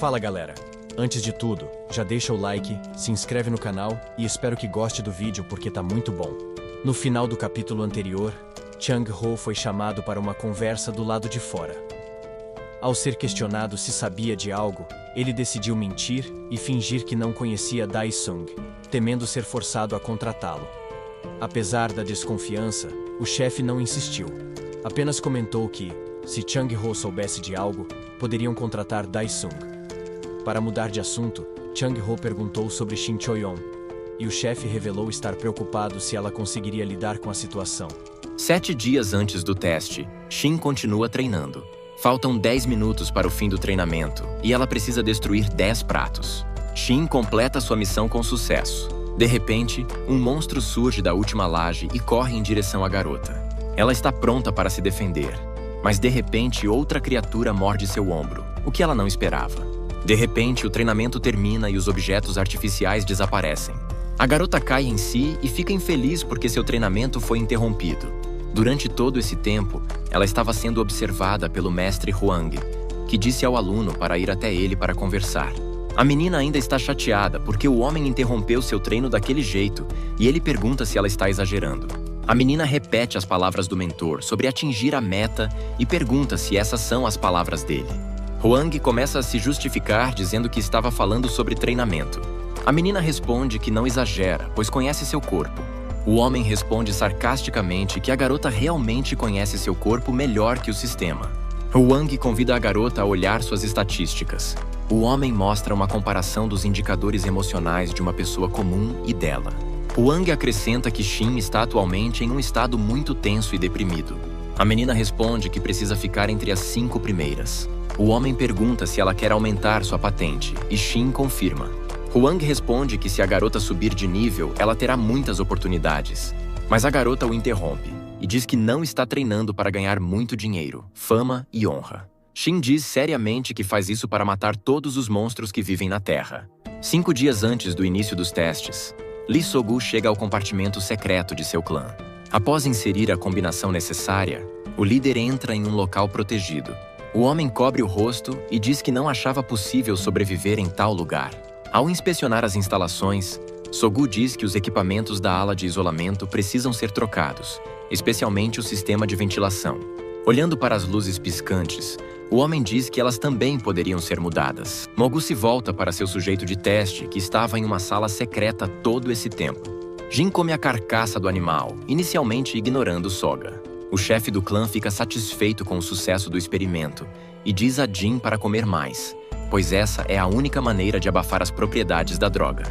Fala galera, antes de tudo, já deixa o like, se inscreve no canal e espero que goste do vídeo porque tá muito bom. No final do capítulo anterior, Chang-ho foi chamado para uma conversa do lado de fora. Ao ser questionado se sabia de algo, ele decidiu mentir e fingir que não conhecia Dae-sung, temendo ser forçado a contratá-lo. Apesar da desconfiança, o chefe não insistiu. Apenas comentou que, se Chang-ho soubesse de algo, poderiam contratar Dae-sung. Para mudar de assunto, Chang-ho perguntou sobre Shin Choi-on, e o chefe revelou estar preocupado se ela conseguiria lidar com a situação. 7 dias antes do teste, Shin continua treinando. Faltam 10 minutos para o fim do treinamento, e ela precisa destruir 10 pratos. Shin completa sua missão com sucesso. De repente, um monstro surge da última laje e corre em direção à garota. Ela está pronta para se defender, mas de repente outra criatura morde seu ombro, o que ela não esperava. De repente, o treinamento termina e os objetos artificiais desaparecem. A garota cai em si e fica infeliz porque seu treinamento foi interrompido. Durante todo esse tempo, ela estava sendo observada pelo mestre Hwang, que disse ao aluno para ir até ele para conversar. A menina ainda está chateada porque o homem interrompeu seu treino daquele jeito e ele pergunta se ela está exagerando. A menina repete as palavras do mentor sobre atingir a meta e pergunta se essas são as palavras dele. Hwang começa a se justificar dizendo que estava falando sobre treinamento. A menina responde que não exagera, pois conhece seu corpo. O homem responde sarcasticamente que a garota realmente conhece seu corpo melhor que o sistema. Hwang convida a garota a olhar suas estatísticas. O homem mostra uma comparação dos indicadores emocionais de uma pessoa comum e dela. Hwang acrescenta que Shin está atualmente em um estado muito tenso e deprimido. A menina responde que precisa ficar entre as 5 primeiras. O homem pergunta se ela quer aumentar sua patente, e Shin confirma. Hwang responde que se a garota subir de nível, ela terá muitas oportunidades. Mas a garota o interrompe e diz que não está treinando para ganhar muito dinheiro, fama e honra. Shin diz seriamente que faz isso para matar todos os monstros que vivem na Terra. 5 dias antes do início dos testes, Lee So-gu chega ao compartimento secreto de seu clã. Após inserir a combinação necessária, o líder entra em um local protegido. O homem cobre o rosto e diz que não achava possível sobreviver em tal lugar. Ao inspecionar as instalações, So-gu diz que os equipamentos da ala de isolamento precisam ser trocados, especialmente o sistema de ventilação. Olhando para as luzes piscantes, o homem diz que elas também poderiam ser mudadas. Mogu se volta para seu sujeito de teste, que estava em uma sala secreta todo esse tempo. Jin come a carcaça do animal, inicialmente ignorando Soga. O chefe do clã fica satisfeito com o sucesso do experimento e diz a Jin para comer mais, pois essa é a única maneira de abafar as propriedades da droga.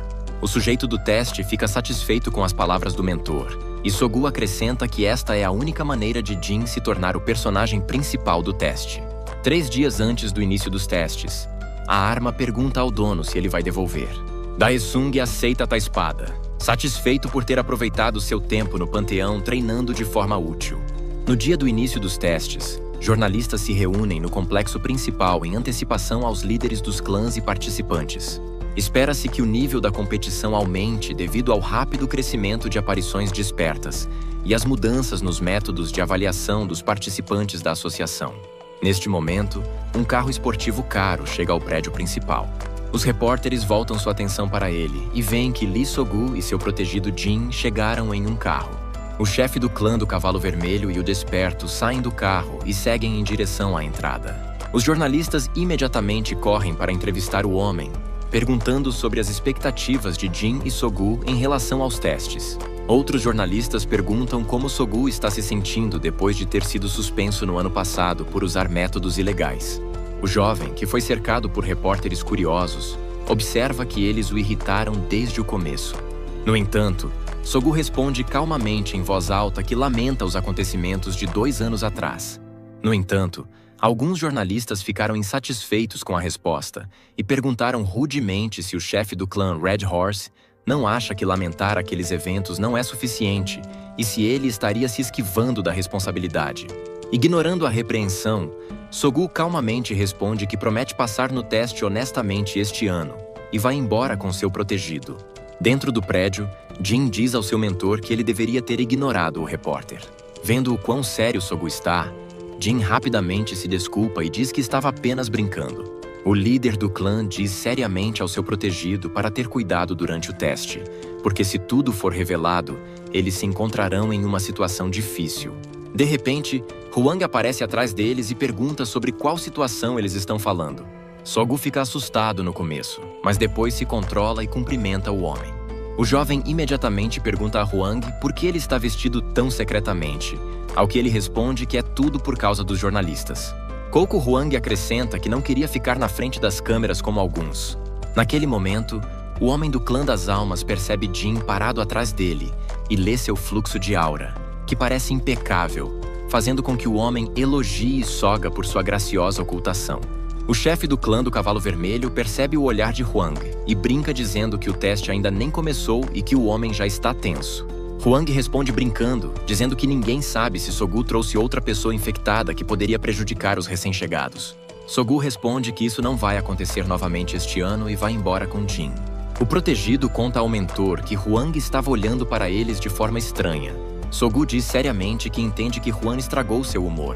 O sujeito do teste fica satisfeito com as palavras do mentor, e So-gu acrescenta que esta é a única maneira de Jin se tornar o personagem principal do teste. 3 dias antes do início dos testes, a arma pergunta ao dono se ele vai devolver. Dae-sung aceita a espada, satisfeito por ter aproveitado seu tempo no panteão treinando de forma útil. No dia do início dos testes, jornalistas se reúnem no complexo principal em antecipação aos líderes dos clãs e participantes. Espera-se que o nível da competição aumente devido ao rápido crescimento de aparições despertas e às mudanças nos métodos de avaliação dos participantes da associação. Neste momento, um carro esportivo caro chega ao prédio principal. Os repórteres voltam sua atenção para ele e veem que Lee So-gu e seu protegido Jin chegaram em um carro. O chefe do clã do Cavalo Vermelho e o Desperto saem do carro e seguem em direção à entrada. Os jornalistas imediatamente correm para entrevistar o homem, perguntando sobre as expectativas de Jin e So-gu em relação aos testes. Outros jornalistas perguntam como So-gu está se sentindo depois de ter sido suspenso no ano passado por usar métodos ilegais. O jovem, que foi cercado por repórteres curiosos, observa que eles o irritaram desde o começo. No entanto, So-gu responde calmamente em voz alta que lamenta os acontecimentos de 2 anos atrás. No entanto, alguns jornalistas ficaram insatisfeitos com a resposta e perguntaram rudemente se o chefe do clã Red Horse não acha que lamentar aqueles eventos não é suficiente e se ele estaria se esquivando da responsabilidade. Ignorando a repreensão, So-gu calmamente responde que promete passar no teste honestamente este ano e vai embora com seu protegido. Dentro do prédio, Jin diz ao seu mentor que ele deveria ter ignorado o repórter. Vendo o quão sério So-gu está, Jin rapidamente se desculpa e diz que estava apenas brincando. O líder do clã diz seriamente ao seu protegido para ter cuidado durante o teste, porque se tudo for revelado, eles se encontrarão em uma situação difícil. De repente, Huang aparece atrás deles e pergunta sobre qual situação eles estão falando. Sogu fica assustado no começo, mas depois se controla e cumprimenta o homem. O jovem imediatamente pergunta a Huang por que ele está vestido tão secretamente, ao que ele responde que é tudo por causa dos jornalistas. Coco Huang acrescenta que não queria ficar na frente das câmeras como alguns. Naquele momento, o homem do clã das almas percebe Jin parado atrás dele e lê seu fluxo de aura, que parece impecável, fazendo com que o homem elogie Soga por sua graciosa ocultação. O chefe do clã do Cavalo Vermelho percebe o olhar de Huang e brinca dizendo que o teste ainda nem começou e que o homem já está tenso. Huang responde brincando, dizendo que ninguém sabe se Sogu trouxe outra pessoa infectada que poderia prejudicar os recém-chegados. Sogu responde que isso não vai acontecer novamente este ano e vai embora com Jin. O protegido conta ao mentor que Huang estava olhando para eles de forma estranha. Sogu diz seriamente que entende que Huang estragou seu humor,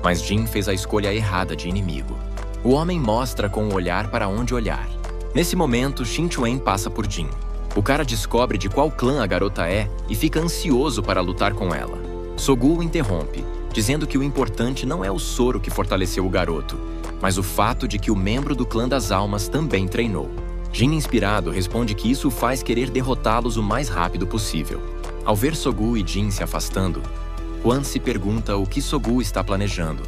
mas Jin fez a escolha errada de inimigo. O homem mostra com o olhar para onde olhar. Nesse momento, Xin Chuan passa por Jin. O cara descobre de qual clã a garota é e fica ansioso para lutar com ela. Sogu o interrompe, dizendo que o importante não é o soro que fortaleceu o garoto, mas o fato de que o membro do clã das almas também treinou. Jin, inspirado, responde que isso faz querer derrotá-los o mais rápido possível. Ao ver Sogu e Jin se afastando, Huang se pergunta o que Sogu está planejando,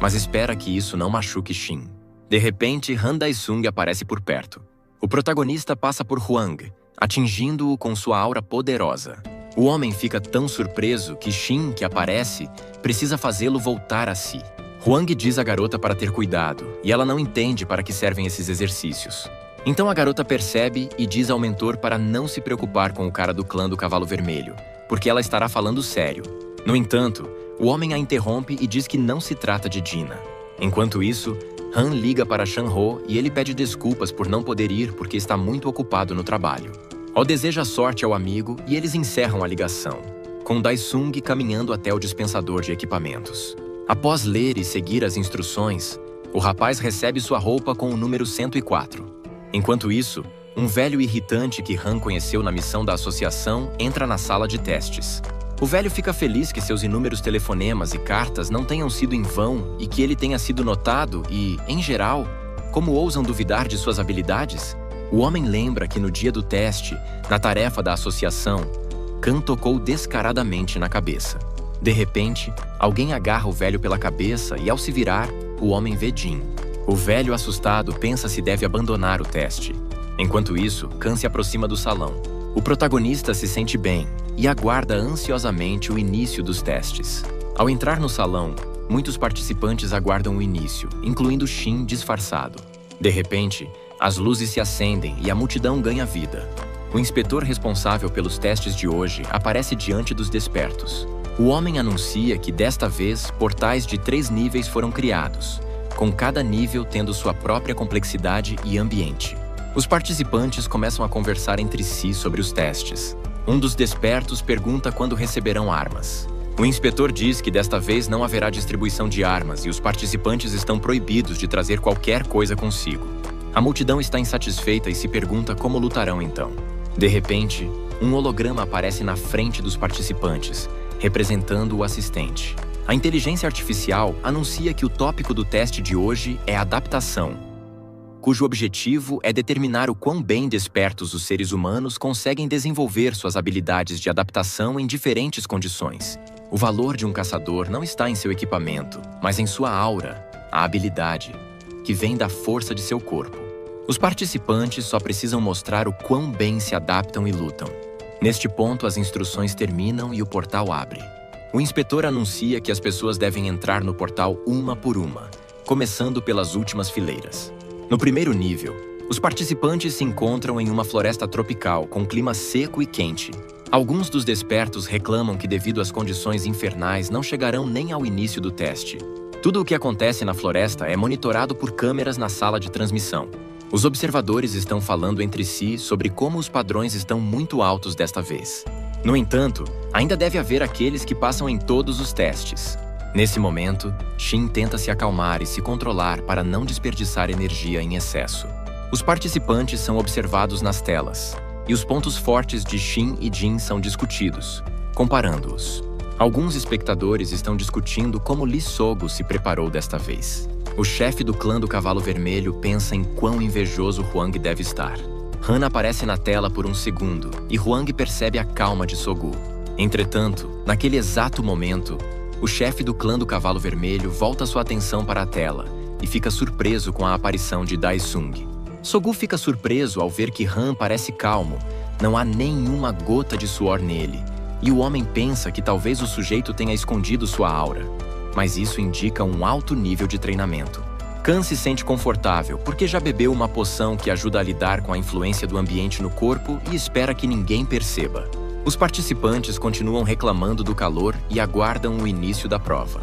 mas espera que isso não machuque Xin. De repente, Han Daisung aparece por perto. O protagonista passa por Huang, atingindo-o com sua aura poderosa. O homem fica tão surpreso que Xin, que aparece, precisa fazê-lo voltar a si. Huang diz à garota para ter cuidado, e ela não entende para que servem esses exercícios. Então a garota percebe e diz ao mentor para não se preocupar com o cara do clã do Cavalo Vermelho, porque ela estará falando sério. No entanto, o homem a interrompe e diz que não se trata de Dina. Enquanto isso, Han liga para Shan-ho e ele pede desculpas por não poder ir porque está muito ocupado no trabalho. Ó deseja sorte ao amigo e eles encerram a ligação, com Daisung caminhando até o dispensador de equipamentos. Após ler e seguir as instruções, o rapaz recebe sua roupa com o número 104. Enquanto isso, um velho irritante que Han conheceu na missão da associação entra na sala de testes. O velho fica feliz que seus inúmeros telefonemas e cartas não tenham sido em vão e que ele tenha sido notado e, em geral, como ousam duvidar de suas habilidades? O homem lembra que no dia do teste, na tarefa da associação, Khan tocou descaradamente na cabeça. De repente, alguém agarra o velho pela cabeça e, ao se virar, o homem vê Jin. O velho, assustado, pensa se deve abandonar o teste. Enquanto isso, Khan se aproxima do salão. O protagonista se sente bem e aguarda ansiosamente o início dos testes. Ao entrar no salão, muitos participantes aguardam o início, incluindo Xin disfarçado. De repente, as luzes se acendem e a multidão ganha vida. O inspetor responsável pelos testes de hoje aparece diante dos despertos. O homem anuncia que, desta vez, portais de 3 níveis foram criados, com cada nível tendo sua própria complexidade e ambiente. Os participantes começam a conversar entre si sobre os testes. Um dos despertos pergunta quando receberão armas. O inspetor diz que desta vez não haverá distribuição de armas e os participantes estão proibidos de trazer qualquer coisa consigo. A multidão está insatisfeita e se pergunta como lutarão então. De repente, um holograma aparece na frente dos participantes, representando o assistente. A inteligência artificial anuncia que o tópico do teste de hoje é adaptação, cujo objetivo é determinar o quão bem despertos os seres humanos conseguem desenvolver suas habilidades de adaptação em diferentes condições. O valor de um caçador não está em seu equipamento, mas em sua aura, a habilidade, que vem da força de seu corpo. Os participantes só precisam mostrar o quão bem se adaptam e lutam. Neste ponto, as instruções terminam e o portal abre. O inspetor anuncia que as pessoas devem entrar no portal uma por uma, começando pelas últimas fileiras. No primeiro nível, os participantes se encontram em uma floresta tropical com clima seco e quente. Alguns dos despertos reclamam que, devido às condições infernais, não chegarão nem ao início do teste. Tudo o que acontece na floresta é monitorado por câmeras na sala de transmissão. Os observadores estão falando entre si sobre como os padrões estão muito altos desta vez. No entanto, ainda deve haver aqueles que passam em todos os testes. Nesse momento, Shin tenta se acalmar e se controlar para não desperdiçar energia em excesso. Os participantes são observados nas telas, e os pontos fortes de Shin e Jin são discutidos, comparando-os. Alguns espectadores estão discutindo como Lee Sogo se preparou desta vez. O chefe do clã do Cavalo Vermelho pensa em quão invejoso Huang deve estar. Han aparece na tela por um segundo e Huang percebe a calma de Sogu. Entretanto, naquele exato momento, o chefe do clã do Cavalo Vermelho volta sua atenção para a tela e fica surpreso com a aparição de Daesung. Sogu fica surpreso ao ver que Han parece calmo, não há nenhuma gota de suor nele, e o homem pensa que talvez o sujeito tenha escondido sua aura. Mas isso indica um alto nível de treinamento. Kan se sente confortável porque já bebeu uma poção que ajuda a lidar com a influência do ambiente no corpo e espera que ninguém perceba. Os participantes continuam reclamando do calor e aguardam o início da prova.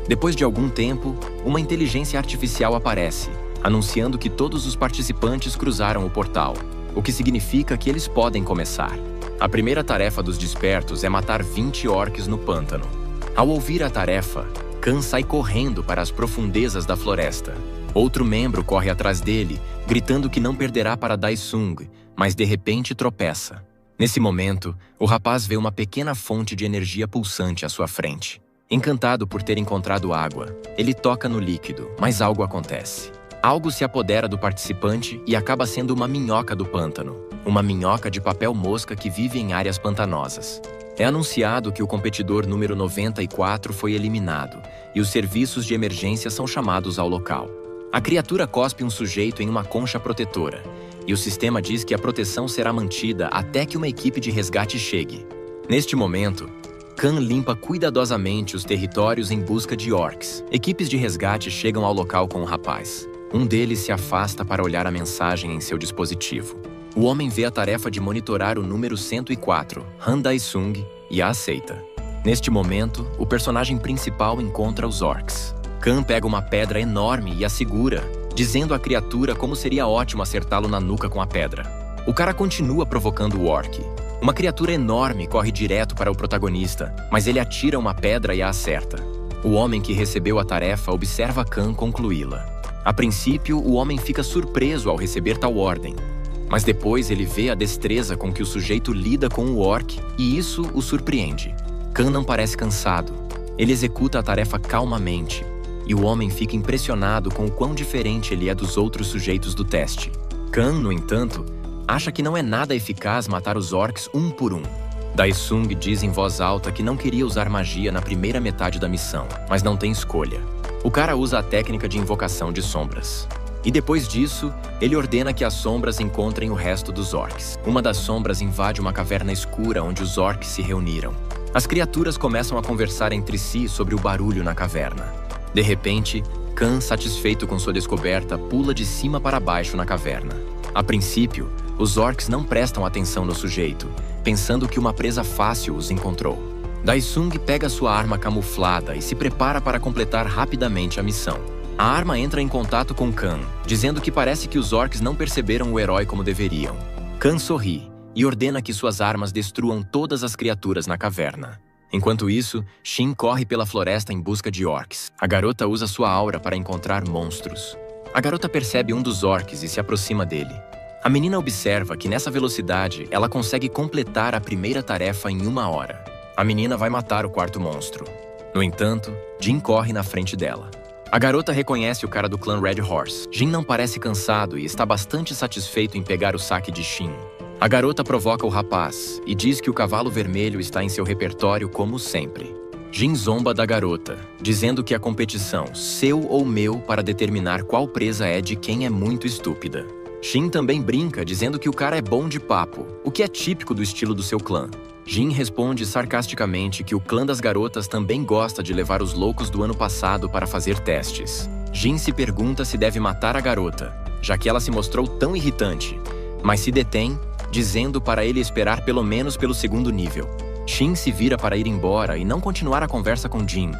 Depois de algum tempo, uma inteligência artificial aparece, anunciando que todos os participantes cruzaram o portal, o que significa que eles podem começar. A primeira tarefa dos despertos é matar 20 orcs no pântano. Ao ouvir a tarefa, Kan sai correndo para as profundezas da floresta. Outro membro corre atrás dele, gritando que não perderá para Daesung, mas de repente tropeça. Nesse momento, o rapaz vê uma pequena fonte de energia pulsante à sua frente. Encantado por ter encontrado água, ele toca no líquido, mas algo acontece. Algo se apodera do participante e acaba sendo uma minhoca do pântano. Uma minhoca de papel mosca que vive em áreas pantanosas. É anunciado que o competidor número 94 foi eliminado e os serviços de emergência são chamados ao local. A criatura cospe um sujeito em uma concha protetora e o sistema diz que a proteção será mantida até que uma equipe de resgate chegue. Neste momento, Kan limpa cuidadosamente os territórios em busca de orcs. Equipes de resgate chegam ao local com o rapaz. Um deles se afasta para olhar a mensagem em seu dispositivo. O homem vê a tarefa de monitorar o número 104, Han Daesung, e a aceita. Neste momento, o personagem principal encontra os orcs. Kan pega uma pedra enorme e a segura, dizendo à criatura como seria ótimo acertá-lo na nuca com a pedra. O cara continua provocando o orc. Uma criatura enorme corre direto para o protagonista, mas ele atira uma pedra e a acerta. O homem que recebeu a tarefa observa Kan concluí-la. A princípio, o homem fica surpreso ao receber tal ordem. Mas depois ele vê a destreza com que o sujeito lida com o orc e isso o surpreende. Kan não parece cansado. Ele executa a tarefa calmamente e o homem fica impressionado com o quão diferente ele é dos outros sujeitos do teste. Kan, no entanto, acha que não é nada eficaz matar os orcs um por um. Daesung diz em voz alta que não queria usar magia na primeira metade da missão, mas não tem escolha. O cara usa a técnica de invocação de sombras. E depois disso, ele ordena que as sombras encontrem o resto dos orcs. Uma das sombras invade uma caverna escura onde os orcs se reuniram. As criaturas começam a conversar entre si sobre o barulho na caverna. De repente, Kan, satisfeito com sua descoberta, pula de cima para baixo na caverna. A princípio, os orcs não prestam atenção no sujeito, pensando que uma presa fácil os encontrou. Daesung pega sua arma camuflada e se prepara para completar rapidamente a missão. A arma entra em contato com Kan, dizendo que parece que os orcs não perceberam o herói como deveriam. Kan sorri e ordena que suas armas destruam todas as criaturas na caverna. Enquanto isso, Shin corre pela floresta em busca de orcs. A garota usa sua aura para encontrar monstros. A garota percebe um dos orcs e se aproxima dele. A menina observa que nessa velocidade ela consegue completar a primeira tarefa em 1 hora. A menina vai matar o quarto monstro. No entanto, Jin corre na frente dela. A garota reconhece o cara do clã Red Horse. Jin não parece cansado e está bastante satisfeito em pegar o saque de Shin. A garota provoca o rapaz e diz que o cavalo vermelho está em seu repertório como sempre. Jin zomba da garota, dizendo que a competição, seu ou meu, para determinar qual presa é de quem é muito estúpida. Shin também brinca, dizendo que o cara é bom de papo, o que é típico do estilo do seu clã. Jin responde sarcasticamente que o clã das garotas também gosta de levar os loucos do ano passado para fazer testes. Jin se pergunta se deve matar a garota, já que ela se mostrou tão irritante, mas se detém, dizendo para ele esperar pelo menos pelo 2º nível. Shin se vira para ir embora e não continuar a conversa com Jin.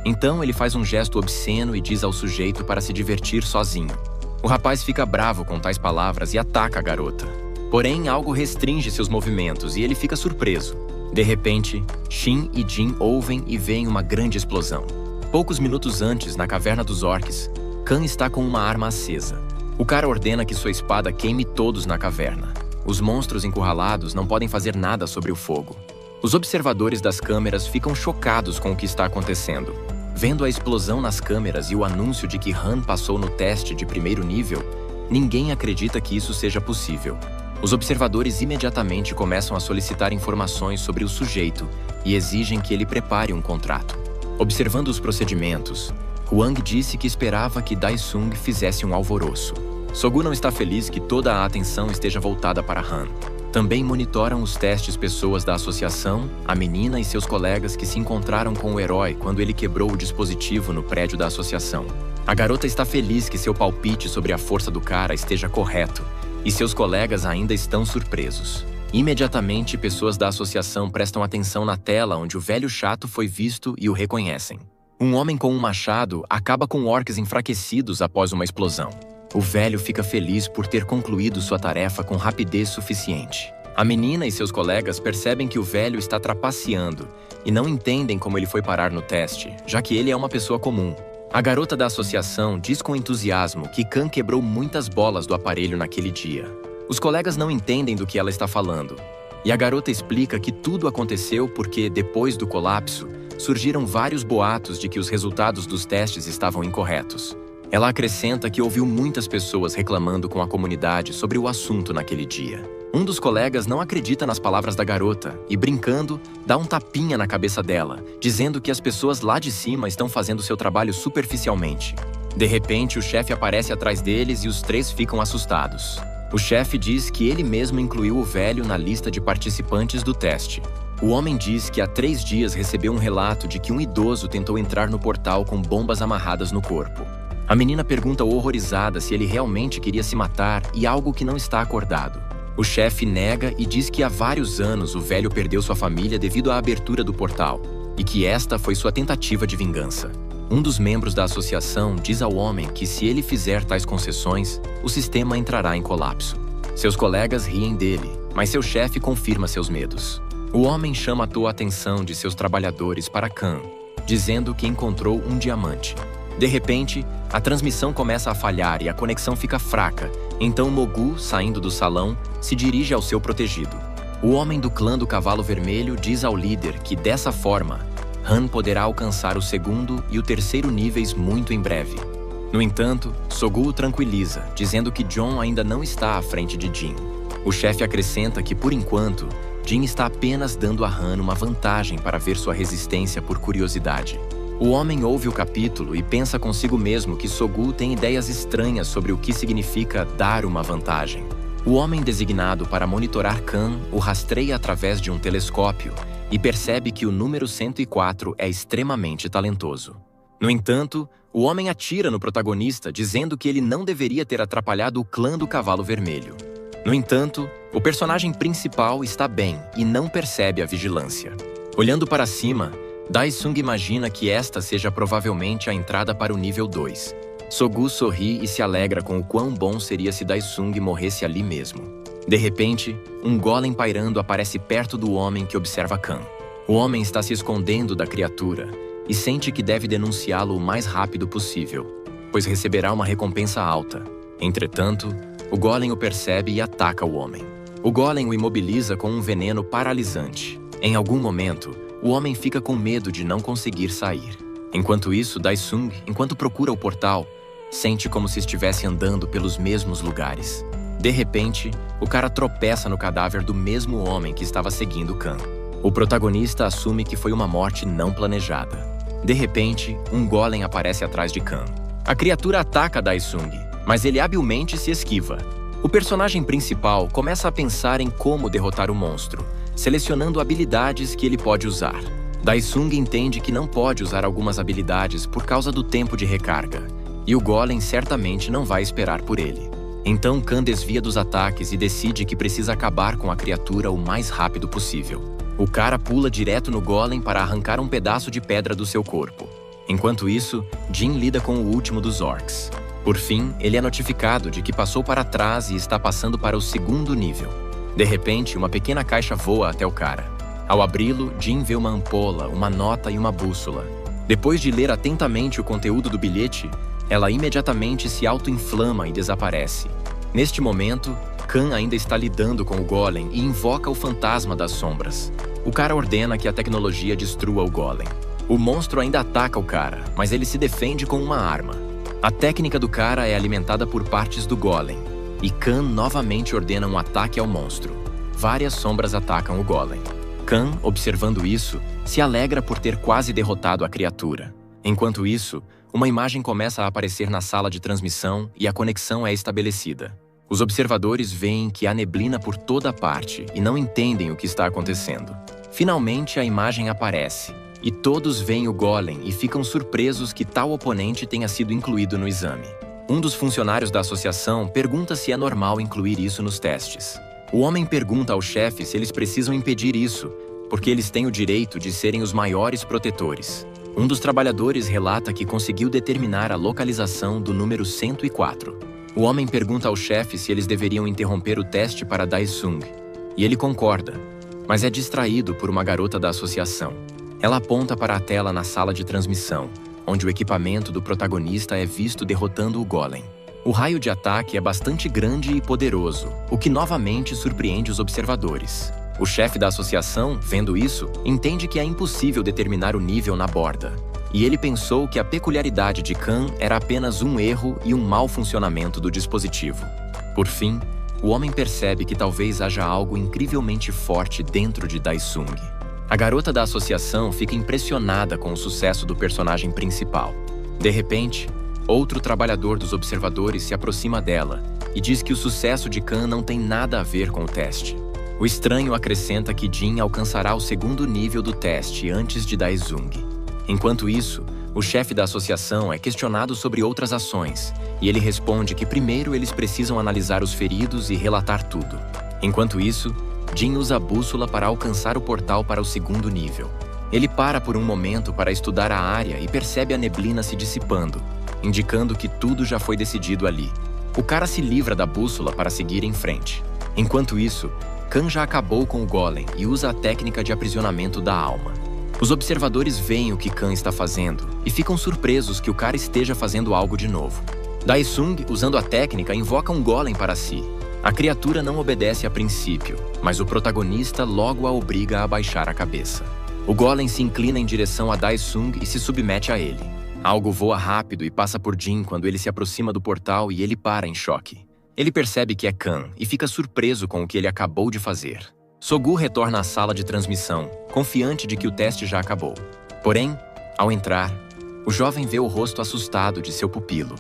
Então ele faz um gesto obsceno e diz ao sujeito para se divertir sozinho. O rapaz fica bravo com tais palavras e ataca a garota. Porém, algo restringe seus movimentos e ele fica surpreso. De repente, Shin e Jin ouvem e veem uma grande explosão. Poucos minutos antes, na caverna dos orcs, Khan está com uma arma acesa. O cara ordena que sua espada queime todos na caverna. Os monstros encurralados não podem fazer nada sobre o fogo. Os observadores das câmeras ficam chocados com o que está acontecendo. Vendo a explosão nas câmeras e o anúncio de que Han passou no teste de primeiro nível, ninguém acredita que isso seja possível. Os observadores imediatamente começam a solicitar informações sobre o sujeito e exigem que ele prepare um contrato. Observando os procedimentos, Huang disse que esperava que Daisung fizesse um alvoroço. Sogu não está feliz que toda a atenção esteja voltada para Han. Também monitoram os testes pessoas da associação, a menina e seus colegas que se encontraram com o herói quando ele quebrou o dispositivo no prédio da associação. A garota está feliz que seu palpite sobre a força do cara esteja correto, e seus colegas ainda estão surpresos. Imediatamente, pessoas da associação prestam atenção na tela onde o velho chato foi visto e o reconhecem. Um homem com um machado acaba com orcs enfraquecidos após uma explosão. O velho fica feliz por ter concluído sua tarefa com rapidez suficiente. A menina e seus colegas percebem que o velho está trapaceando e não entendem como ele foi parar no teste, já que ele é uma pessoa comum. A garota da associação diz com entusiasmo que Khan quebrou muitas bolas do aparelho naquele dia. Os colegas não entendem do que ela está falando. E a garota explica que tudo aconteceu porque, depois do colapso, surgiram vários boatos de que os resultados dos testes estavam incorretos. Ela acrescenta que ouviu muitas pessoas reclamando com a comunidade sobre o assunto naquele dia. Um dos colegas não acredita nas palavras da garota e, brincando, dá um tapinha na cabeça dela, dizendo que as pessoas lá de cima estão fazendo seu trabalho superficialmente. De repente, o chefe aparece atrás deles e os três ficam assustados. O chefe diz que ele mesmo incluiu o velho na lista de participantes do teste. O homem diz que há 3 dias recebeu um relato de que um idoso tentou entrar no portal com bombas amarradas no corpo. A menina pergunta horrorizada se ele realmente queria se matar e algo que não está acordado. O chefe nega e diz que há vários anos o velho perdeu sua família devido à abertura do portal e que esta foi sua tentativa de vingança. Um dos membros da associação diz ao homem que se ele fizer tais concessões, o sistema entrará em colapso. Seus colegas riem dele, mas seu chefe confirma seus medos. O homem chama a atenção de seus trabalhadores para Khan, dizendo que encontrou um diamante. De repente, a transmissão começa a falhar e a conexão fica fraca, então Mogu, saindo do salão, se dirige ao seu protegido. O homem do clã do Cavalo Vermelho diz ao líder que, dessa forma, Han poderá alcançar o 2º e o 3º níveis muito em breve. No entanto, Sogu o tranquiliza, dizendo que John ainda não está à frente de Jin. O chefe acrescenta que, por enquanto, Jin está apenas dando a Han uma vantagem para ver sua resistência por curiosidade. O homem ouve o capítulo e pensa consigo mesmo que Sogu tem ideias estranhas sobre o que significa dar uma vantagem. O homem designado para monitorar Khan o rastreia através de um telescópio e percebe que o número 104 é extremamente talentoso. No entanto, o homem atira no protagonista dizendo que ele não deveria ter atrapalhado o clã do Cavalo Vermelho. No entanto, o personagem principal está bem e não percebe a vigilância. Olhando para cima, Daisung imagina que esta seja provavelmente a entrada para o nível 2. Sogu sorri e se alegra com o quão bom seria se Daisung morresse ali mesmo. De repente, um golem pairando aparece perto do homem que observa Khan. O homem está se escondendo da criatura e sente que deve denunciá-lo o mais rápido possível, pois receberá uma recompensa alta. Entretanto, o golem o percebe e ataca o homem. O golem o imobiliza com um veneno paralisante. Em algum momento, o homem fica com medo de não conseguir sair. Enquanto isso, Daisung, enquanto procura o portal, sente como se estivesse andando pelos mesmos lugares. De repente, o cara tropeça no cadáver do mesmo homem que estava seguindo Khan. O protagonista assume que foi uma morte não planejada. De repente, um golem aparece atrás de Khan. A criatura ataca Daisung, mas ele habilmente se esquiva. O personagem principal começa a pensar em como derrotar o monstro, selecionando habilidades que ele pode usar. Daisung entende que não pode usar algumas habilidades por causa do tempo de recarga, e o golem certamente não vai esperar por ele. Então Khan desvia dos ataques e decide que precisa acabar com a criatura o mais rápido possível. O cara pula direto no golem para arrancar um pedaço de pedra do seu corpo. Enquanto isso, Jin lida com o último dos orcs. Por fim, ele é notificado de que passou para trás e está passando para o 2º nível. De repente, uma pequena caixa voa até o cara. Ao abri-lo, Jin vê uma ampola, uma nota e uma bússola. Depois de ler atentamente o conteúdo do bilhete, ela imediatamente se auto-inflama e desaparece. Neste momento, Khan ainda está lidando com o golem e invoca o fantasma das sombras. O cara ordena que a tecnologia destrua o golem. O monstro ainda ataca o cara, mas ele se defende com uma arma. A técnica do cara é alimentada por partes do golem, e Khan novamente ordena um ataque ao monstro. Várias sombras atacam o golem. Khan, observando isso, se alegra por ter quase derrotado a criatura. Enquanto isso, uma imagem começa a aparecer na sala de transmissão e a conexão é estabelecida. Os observadores veem que há neblina por toda parte e não entendem o que está acontecendo. Finalmente, a imagem aparece, e todos veem o golem e ficam surpresos que tal oponente tenha sido incluído no exame. Um dos funcionários da associação pergunta se é normal incluir isso nos testes. O homem pergunta ao chefe se eles precisam impedir isso, porque eles têm o direito de serem os maiores protetores. Um dos trabalhadores relata que conseguiu determinar a localização do número 104. O homem pergunta ao chefe se eles deveriam interromper o teste para Daesung, e ele concorda, mas é distraído por uma garota da associação. Ela aponta para a tela na sala de transmissão, onde o equipamento do protagonista é visto derrotando o golem. O raio de ataque é bastante grande e poderoso, o que novamente surpreende os observadores. O chefe da associação, vendo isso, entende que é impossível determinar o nível na borda. E ele pensou que a peculiaridade de Khan era apenas um erro e um mau funcionamento do dispositivo. Por fim, o homem percebe que talvez haja algo incrivelmente forte dentro de Daesung. A garota da associação fica impressionada com o sucesso do personagem principal. De repente, outro trabalhador dos observadores se aproxima dela e diz que o sucesso de Khan não tem nada a ver com o teste. O estranho acrescenta que Jin alcançará o segundo nível do teste antes de Daesung. Enquanto isso, o chefe da associação é questionado sobre outras ações, e ele responde que primeiro eles precisam analisar os feridos e relatar tudo. Enquanto isso, Jin usa a bússola para alcançar o portal para o segundo nível. Ele para por um momento para estudar a área e percebe a neblina se dissipando, indicando que tudo já foi decidido ali. O cara se livra da bússola para seguir em frente. Enquanto isso, Khan já acabou com o golem e usa a técnica de aprisionamento da alma. Os observadores veem o que Khan está fazendo e ficam surpresos que o cara esteja fazendo algo de novo. Daesung, usando a técnica, invoca um golem para si. A criatura não obedece a princípio, mas o protagonista logo a obriga a abaixar a cabeça. O golem se inclina em direção a Daesung e se submete a ele. Algo voa rápido e passa por Jin quando ele se aproxima do portal e ele para em choque. Ele percebe que é Khan e fica surpreso com o que ele acabou de fazer. Sogu retorna à sala de transmissão, confiante de que o teste já acabou. Porém, ao entrar, o jovem vê o rosto assustado de seu pupilo,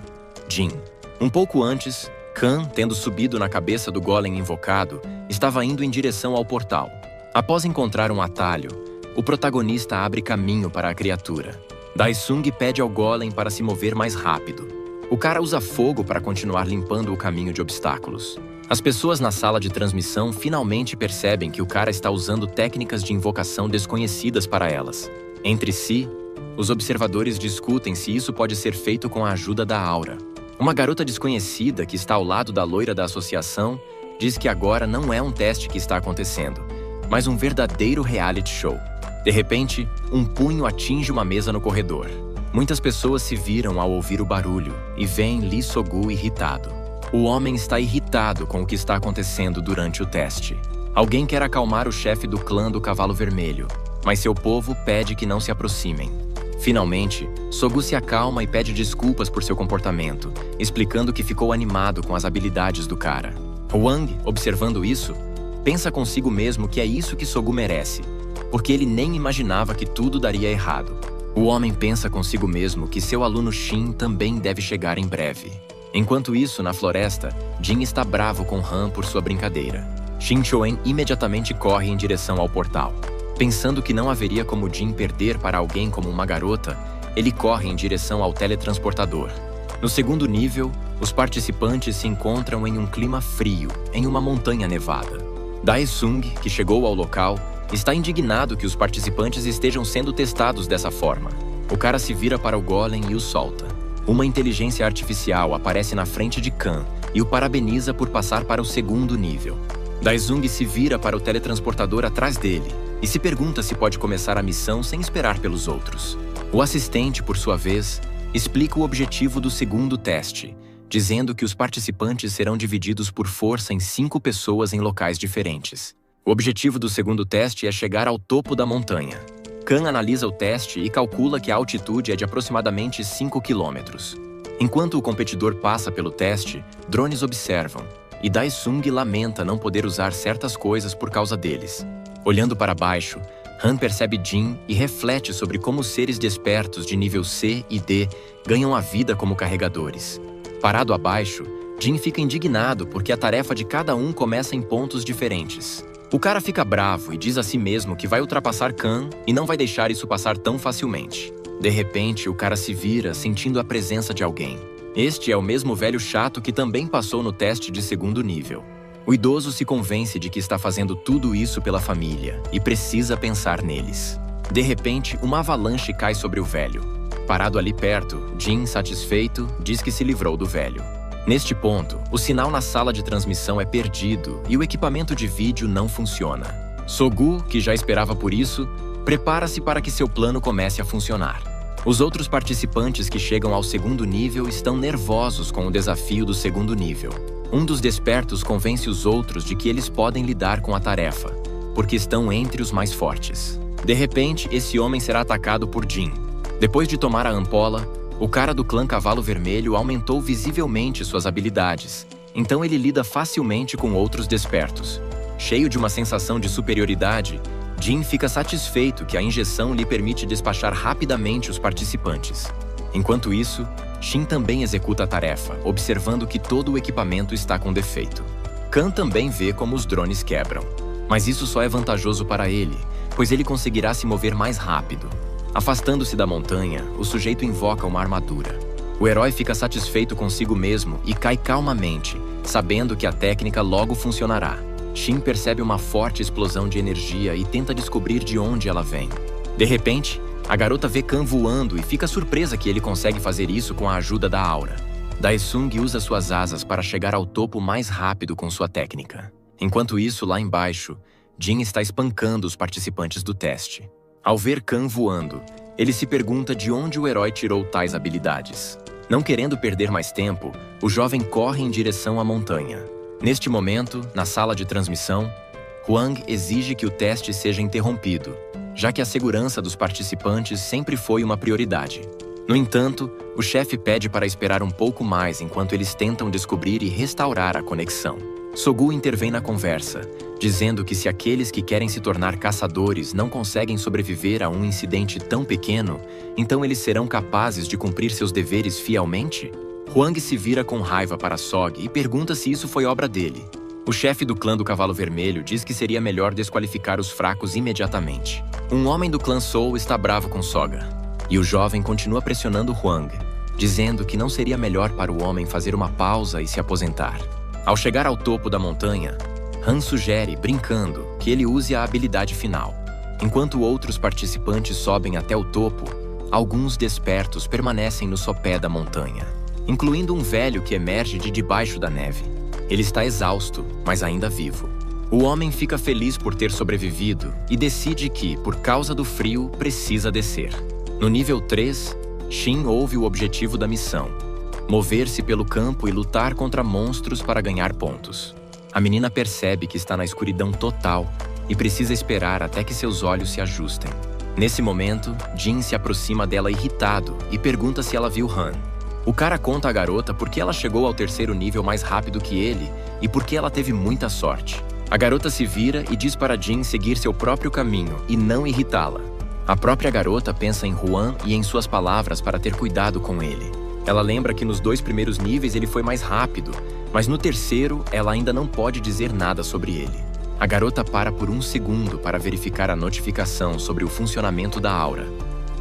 Jin. Um pouco antes, Khan, tendo subido na cabeça do golem invocado, estava indo em direção ao portal. Após encontrar um atalho, o protagonista abre caminho para a criatura. Daesung pede ao golem para se mover mais rápido. O cara usa fogo para continuar limpando o caminho de obstáculos. As pessoas na sala de transmissão finalmente percebem que o cara está usando técnicas de invocação desconhecidas para elas. Entre si, os observadores discutem se isso pode ser feito com a ajuda da aura. Uma garota desconhecida que está ao lado da loira da associação diz que agora não é um teste que está acontecendo, mas um verdadeiro reality show. De repente, um punho atinge uma mesa no corredor. Muitas pessoas se viram ao ouvir o barulho e veem Lee Sogu irritado. O homem está irritado com o que está acontecendo durante o teste. Alguém quer acalmar o chefe do clã do Cavalo Vermelho, mas seu povo pede que não se aproximem. Finalmente, Sogu se acalma e pede desculpas por seu comportamento, explicando que ficou animado com as habilidades do cara. Wang, observando isso, pensa consigo mesmo que é isso que Sogu merece, porque ele nem imaginava que tudo daria errado. O homem pensa consigo mesmo que seu aluno Shin também deve chegar em breve. Enquanto isso, na floresta, Jin está bravo com Han por sua brincadeira. Shin Choen imediatamente corre em direção ao portal. Pensando que não haveria como Jin perder para alguém como uma garota, ele corre em direção ao teletransportador. No segundo nível, os participantes se encontram em um clima frio, em uma montanha nevada. Daesung, que chegou ao local, está indignado que os participantes estejam sendo testados dessa forma. O cara se vira para o golem e o solta. Uma inteligência artificial aparece na frente de Khan e o parabeniza por passar para o segundo nível. Daesung se vira para o teletransportador atrás dele e se pergunta se pode começar a missão sem esperar pelos outros. O assistente, por sua vez, explica o objetivo do segundo teste, dizendo que os participantes serão divididos por força em 5 pessoas em locais diferentes. O objetivo do segundo teste é chegar ao topo da montanha. Khan analisa o teste e calcula que a altitude é de aproximadamente 5 quilômetros. Enquanto o competidor passa pelo teste, drones observam, e Daesung lamenta não poder usar certas coisas por causa deles. Olhando para baixo, Han percebe Jin e reflete sobre como os seres despertos de nível C e D ganham a vida como carregadores. Parado abaixo, Jin fica indignado porque a tarefa de cada um começa em pontos diferentes. O cara fica bravo e diz a si mesmo que vai ultrapassar Khan e não vai deixar isso passar tão facilmente. De repente, o cara se vira, sentindo a presença de alguém. Este é o mesmo velho chato que também passou no teste de segundo nível. O idoso se convence de que está fazendo tudo isso pela família e precisa pensar neles. De repente, uma avalanche cai sobre o velho. Parado ali perto, Jin, satisfeito, diz que se livrou do velho. Neste ponto, o sinal na sala de transmissão é perdido e o equipamento de vídeo não funciona. Sogu, que já esperava por isso, prepara-se para que seu plano comece a funcionar. Os outros participantes que chegam ao segundo nível estão nervosos com o desafio do segundo nível. Um dos despertos convence os outros de que eles podem lidar com a tarefa, porque estão entre os mais fortes. De repente, esse homem será atacado por Jin. Depois de tomar a ampola, o cara do clã Cavalo Vermelho aumentou visivelmente suas habilidades, então ele lida facilmente com outros despertos. Cheio de uma sensação de superioridade, Jin fica satisfeito que a injeção lhe permite despachar rapidamente os participantes. Enquanto isso, Shin também executa a tarefa, observando que todo o equipamento está com defeito. Khan também vê como os drones quebram, mas isso só é vantajoso para ele, pois ele conseguirá se mover mais rápido. Afastando-se da montanha, o sujeito invoca uma armadura. O herói fica satisfeito consigo mesmo e cai calmamente, sabendo que a técnica logo funcionará. Shin percebe uma forte explosão de energia e tenta descobrir de onde ela vem. De repente, a garota vê Khan voando e fica surpresa que ele consegue fazer isso com a ajuda da aura. Daesung usa suas asas para chegar ao topo mais rápido com sua técnica. Enquanto isso, lá embaixo, Jin está espancando os participantes do teste. Ao ver Khan voando, ele se pergunta de onde o herói tirou tais habilidades. Não querendo perder mais tempo, o jovem corre em direção à montanha. Neste momento, na sala de transmissão, Huang exige que o teste seja interrompido, já que a segurança dos participantes sempre foi uma prioridade. No entanto, o chefe pede para esperar um pouco mais enquanto eles tentam descobrir e restaurar a conexão. Sogu intervém na conversa, dizendo que se aqueles que querem se tornar caçadores não conseguem sobreviver a um incidente tão pequeno, então eles serão capazes de cumprir seus deveres fielmente? Huang se vira com raiva para Sog e pergunta se isso foi obra dele. O chefe do clã do Cavalo Vermelho diz que seria melhor desqualificar os fracos imediatamente. Um homem do clã Soul está bravo com Soga, e o jovem continua pressionando Huang, dizendo que não seria melhor para o homem fazer uma pausa e se aposentar. Ao chegar ao topo da montanha, Han sugere, brincando, que ele use a habilidade final. Enquanto outros participantes sobem até o topo, alguns despertos permanecem no sopé da montanha, incluindo um velho que emerge de debaixo da neve. Ele está exausto, mas ainda vivo. O homem fica feliz por ter sobrevivido e decide que, por causa do frio, precisa descer. No nível 3, Shin ouve o objetivo da missão: mover-se pelo campo e lutar contra monstros para ganhar pontos. A menina percebe que está na escuridão total e precisa esperar até que seus olhos se ajustem. Nesse momento, Jin se aproxima dela irritado e pergunta se ela viu Han. O cara conta à garota por que ela chegou ao terceiro nível mais rápido que ele e por que ela teve muita sorte. A garota se vira e diz para Jin seguir seu próprio caminho e não irritá-la. A própria garota pensa em Huan e em suas palavras para ter cuidado com ele. Ela lembra que nos 2 primeiros níveis ele foi mais rápido, mas no terceiro ela ainda não pode dizer nada sobre ele. A garota para por 1 segundo para verificar a notificação sobre o funcionamento da aura,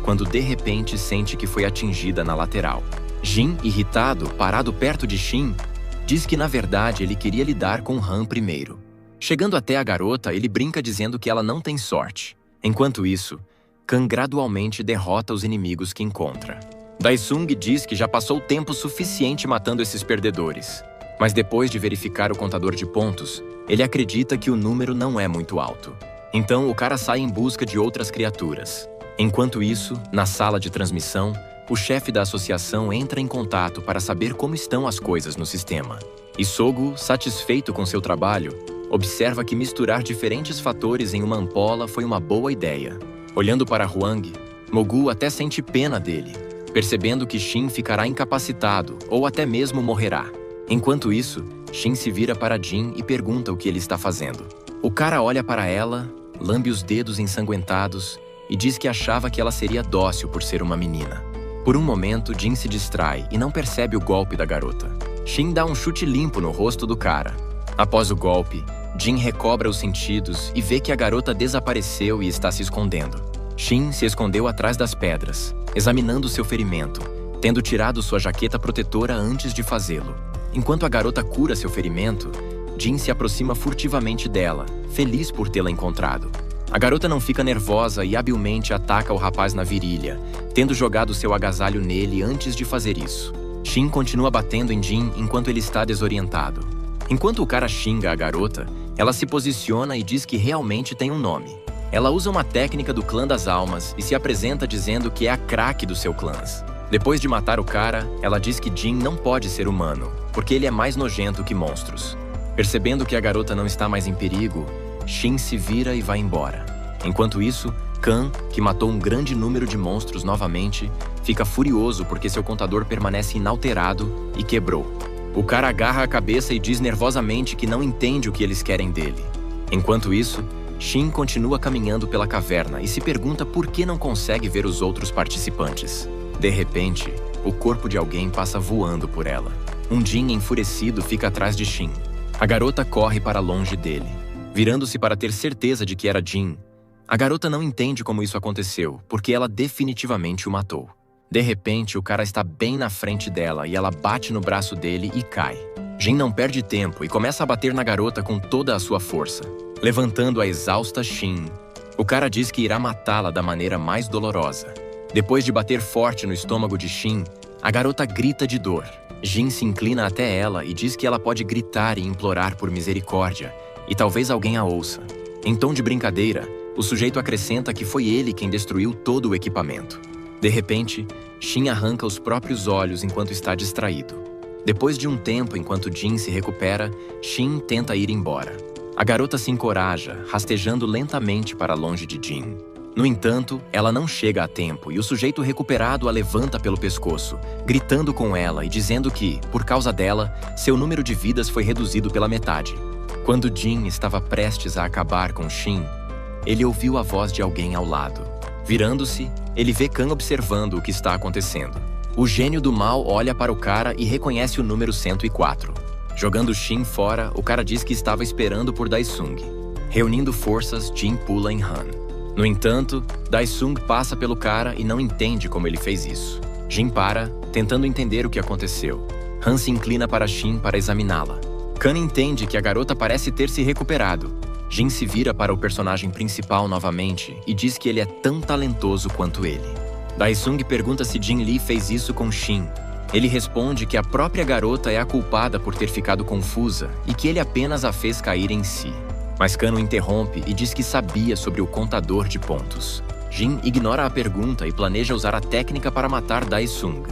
quando de repente sente que foi atingida na lateral. Jin, irritado, parado perto de Shin, diz que na verdade ele queria lidar com Han primeiro. Chegando até a garota, ele brinca dizendo que ela não tem sorte. Enquanto isso, Khan gradualmente derrota os inimigos que encontra. Daesung diz que já passou tempo suficiente matando esses perdedores, mas depois de verificar o contador de pontos, ele acredita que o número não é muito alto. Então o cara sai em busca de outras criaturas. Enquanto isso, na sala de transmissão, o chefe da associação entra em contato para saber como estão as coisas no sistema. E Sogu, satisfeito com seu trabalho, observa que misturar diferentes fatores em uma ampola foi uma boa ideia. Olhando para Huang, Mogu até sente pena dele, percebendo que Shin ficará incapacitado ou até mesmo morrerá. Enquanto isso, Shin se vira para Jin e pergunta o que ele está fazendo. O cara olha para ela, lambe os dedos ensanguentados e diz que achava que ela seria dócil por ser uma menina. Por um momento, Jin se distrai e não percebe o golpe da garota. Shin dá um chute limpo no rosto do cara. Após o golpe, Jin recobra os sentidos e vê que a garota desapareceu e está se escondendo. Shin se escondeu atrás das pedras, examinando seu ferimento, tendo tirado sua jaqueta protetora antes de fazê-lo. Enquanto a garota cura seu ferimento, Jin se aproxima furtivamente dela, feliz por tê-la encontrado. A garota não fica nervosa e habilmente ataca o rapaz na virilha, tendo jogado seu agasalho nele antes de fazer isso. Shin continua batendo em Jin enquanto ele está desorientado. Enquanto o cara xinga a garota, ela se posiciona e diz que realmente tem um nome. Ela usa uma técnica do clã das almas e se apresenta dizendo que é a craque do seu clã. Depois de matar o cara, ela diz que Jin não pode ser humano, porque ele é mais nojento que monstros. Percebendo que a garota não está mais em perigo, Shin se vira e vai embora. Enquanto isso, Kan, que matou um grande número de monstros novamente, fica furioso porque seu contador permanece inalterado e quebrou. O cara agarra a cabeça e diz nervosamente que não entende o que eles querem dele. Enquanto isso, Shin continua caminhando pela caverna e se pergunta por que não consegue ver os outros participantes. De repente, o corpo de alguém passa voando por ela. Um Jin enfurecido fica atrás de Shin. A garota corre para longe dele. Virando-se para ter certeza de que era Jin, a garota não entende como isso aconteceu, porque ela definitivamente o matou. De repente, o cara está bem na frente dela e ela bate no braço dele e cai. Jin não perde tempo e começa a bater na garota com toda a sua força, levantando a exausta Shin. O cara diz que irá matá-la da maneira mais dolorosa. Depois de bater forte no estômago de Shin, a garota grita de dor. Jin se inclina até ela e diz que ela pode gritar e implorar por misericórdia, e talvez alguém a ouça. Em tom de brincadeira, o sujeito acrescenta que foi ele quem destruiu todo o equipamento. De repente, Shin arranca os próprios olhos enquanto está distraído. Depois de um tempo enquanto Jin se recupera, Shin tenta ir embora. A garota se encoraja, rastejando lentamente para longe de Jin. No entanto, ela não chega a tempo e o sujeito recuperado a levanta pelo pescoço, gritando com ela e dizendo que, por causa dela, seu número de vidas foi reduzido pela metade. Quando Jin estava prestes a acabar com Shin, ele ouviu a voz de alguém ao lado. Virando-se, ele vê Kan observando o que está acontecendo. O gênio do mal olha para o cara e reconhece o número 104. Jogando Shin fora, o cara diz que estava esperando por Daisung. Reunindo forças, Jin pula em Han. No entanto, Daisung passa pelo cara e não entende como ele fez isso. Jin para, tentando entender o que aconteceu. Han se inclina para Shin para examiná-la. Kan entende que a garota parece ter se recuperado. Jin se vira para o personagem principal novamente e diz que ele é tão talentoso quanto ele. Daisung pergunta se Jin Lee fez isso com Shin. Ele responde que a própria garota é a culpada por ter ficado confusa e que ele apenas a fez cair em si. Mas Kan o interrompe e diz que sabia sobre o contador de pontos. Jin ignora a pergunta e planeja usar a técnica para matar Daisung.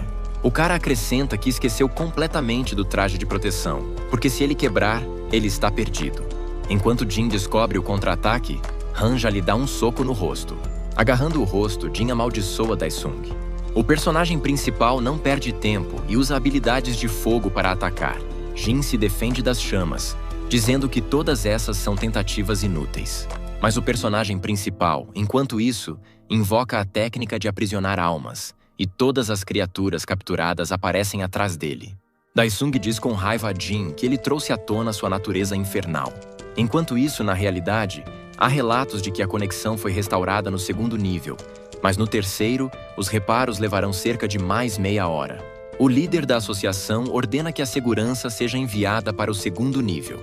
O cara acrescenta que esqueceu completamente do traje de proteção, porque se ele quebrar, ele está perdido. Enquanto Jin descobre o contra-ataque, Han já lhe dá um soco no rosto. Agarrando o rosto, Jin amaldiçoa Daisung. O personagem principal não perde tempo e usa habilidades de fogo para atacar. Jin se defende das chamas, dizendo que todas essas são tentativas inúteis. Mas o personagem principal, enquanto isso, invoca a técnica de aprisionar almas, e todas as criaturas capturadas aparecem atrás dele. Daisung diz com raiva a Jin que ele trouxe à tona sua natureza infernal. Enquanto isso, na realidade, há relatos de que a conexão foi restaurada no segundo nível, mas no terceiro, os reparos levarão cerca de mais meia hora. O líder da associação ordena que a segurança seja enviada para o segundo nível,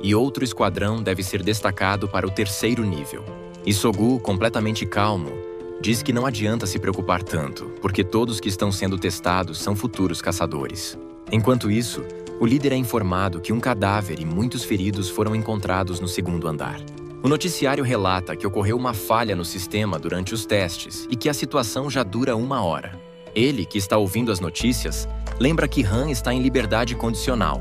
e outro esquadrão deve ser destacado para o terceiro nível. E Sogu, completamente calmo, diz que não adianta se preocupar tanto, porque todos que estão sendo testados são futuros caçadores. Enquanto isso, o líder é informado que um cadáver e muitos feridos foram encontrados no segundo andar. O noticiário relata que ocorreu uma falha no sistema durante os testes e que a situação já dura 1 hora. Ele, que está ouvindo as notícias, lembra que Han está em liberdade condicional.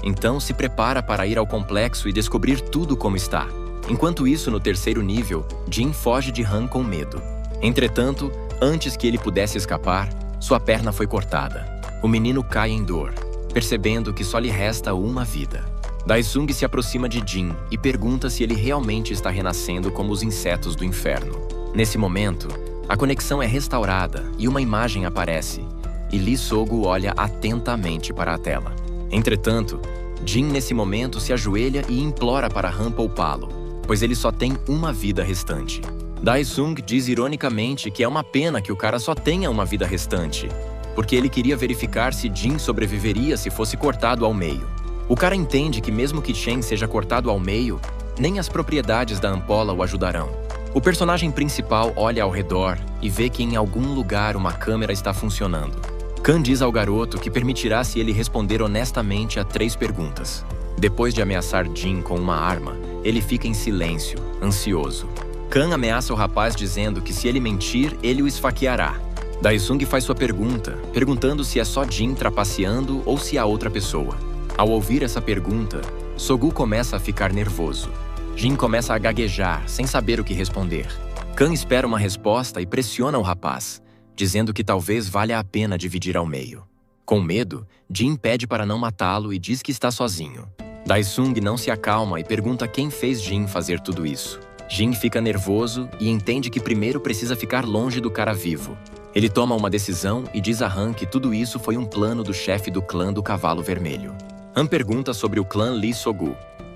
Então se prepara para ir ao complexo e descobrir tudo como está. Enquanto isso, no terceiro nível, Jin foge de Han com medo. Entretanto, antes que ele pudesse escapar, sua perna foi cortada. O menino cai em dor, percebendo que só lhe resta uma vida. Daesung se aproxima de Jin e pergunta se ele realmente está renascendo como os insetos do inferno. Nesse momento, a conexão é restaurada e uma imagem aparece, e Lee Sogu olha atentamente para a tela. Entretanto, Jin nesse momento se ajoelha e implora para Han poupá-lo, pois ele só tem uma vida restante. Daesung diz ironicamente que é uma pena que o cara só tenha uma vida restante, porque ele queria verificar se Jin sobreviveria se fosse cortado ao meio. O cara entende que mesmo que Shen seja cortado ao meio, nem as propriedades da ampola o ajudarão. O personagem principal olha ao redor e vê que em algum lugar uma câmera está funcionando. Khan diz ao garoto que permitirá se ele responder honestamente a 3 perguntas. Depois de ameaçar Jin com uma arma, ele fica em silêncio, ansioso. Khan ameaça o rapaz dizendo que se ele mentir, ele o esfaqueará. Daesung faz sua pergunta, perguntando se é só Jin trapaceando ou se há outra pessoa. Ao ouvir essa pergunta, Sogu começa a ficar nervoso. Jin começa a gaguejar, sem saber o que responder. Khan espera uma resposta e pressiona o rapaz, dizendo que talvez valha a pena dividir ao meio. Com medo, Jin pede para não matá-lo e diz que está sozinho. Daesung não se acalma e pergunta quem fez Jin fazer tudo isso. Jin fica nervoso e entende que primeiro precisa ficar longe do cara vivo. Ele toma uma decisão e diz a Han que tudo isso foi um plano do chefe do clã do Cavalo Vermelho. Han pergunta sobre o clã Lee Sogu.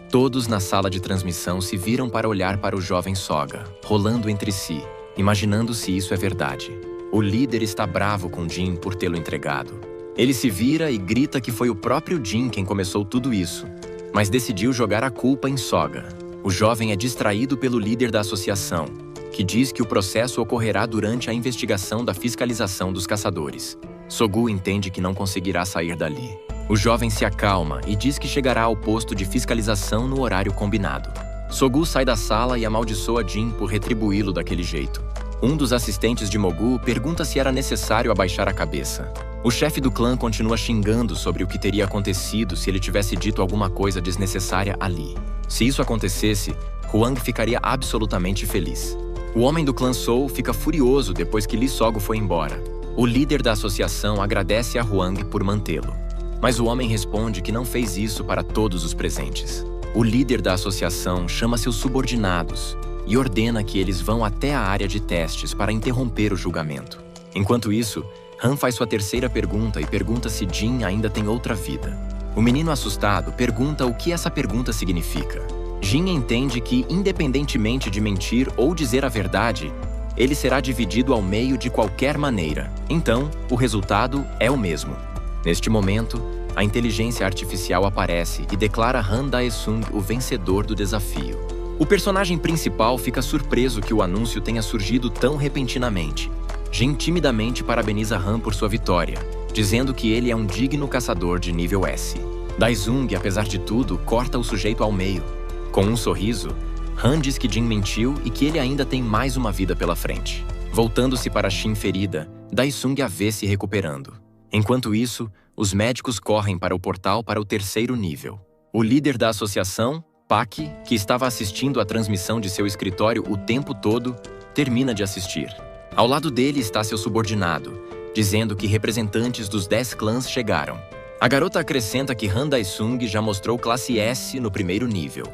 Todos na sala de transmissão se viram para olhar para o jovem Soga, rolando entre si, imaginando se isso é verdade. O líder está bravo com Jin por tê-lo entregado. Ele se vira e grita que foi o próprio Jin quem começou tudo isso, mas decidiu jogar a culpa em Soga. O jovem é distraído pelo líder da associação, que diz que o processo ocorrerá durante a investigação da fiscalização dos caçadores. Sogu entende que não conseguirá sair dali. O jovem se acalma e diz que chegará ao posto de fiscalização no horário combinado. Sogu sai da sala e amaldiçoa Jin por retribuí-lo daquele jeito. Um dos assistentes de Mogu pergunta se era necessário abaixar a cabeça. O chefe do clã continua xingando sobre o que teria acontecido se ele tivesse dito alguma coisa desnecessária ali. Se isso acontecesse, Huang ficaria absolutamente feliz. O homem do clã Soul fica furioso depois que Lee Sogu foi embora. O líder da associação agradece a Huang por mantê-lo. Mas o homem responde que não fez isso para todos os presentes. O líder da associação chama seus subordinados e ordena que eles vão até a área de testes para interromper o julgamento. Enquanto isso, Han faz sua terceira pergunta e pergunta se Jin ainda tem outra vida. O menino assustado pergunta o que essa pergunta significa. Jin entende que, independentemente de mentir ou dizer a verdade, ele será dividido ao meio de qualquer maneira. Então, o resultado é o mesmo. Neste momento, a inteligência artificial aparece e declara Han Daesung o vencedor do desafio. O personagem principal fica surpreso que o anúncio tenha surgido tão repentinamente. Jin timidamente parabeniza Han por sua vitória, dizendo que ele é um digno caçador de nível S. Daesung, apesar de tudo, corta o sujeito ao meio. Com um sorriso, Han diz que Jin mentiu e que ele ainda tem mais uma vida pela frente. Voltando-se para Shin ferida, Daesung a vê se recuperando. Enquanto isso, os médicos correm para o portal para o terceiro nível. O líder da associação, Pak, que estava assistindo à transmissão de seu escritório o tempo todo, termina de assistir. Ao lado dele está seu subordinado, dizendo que representantes dos 10 clãs chegaram. A garota acrescenta que Han Daesung já mostrou classe S no primeiro nível.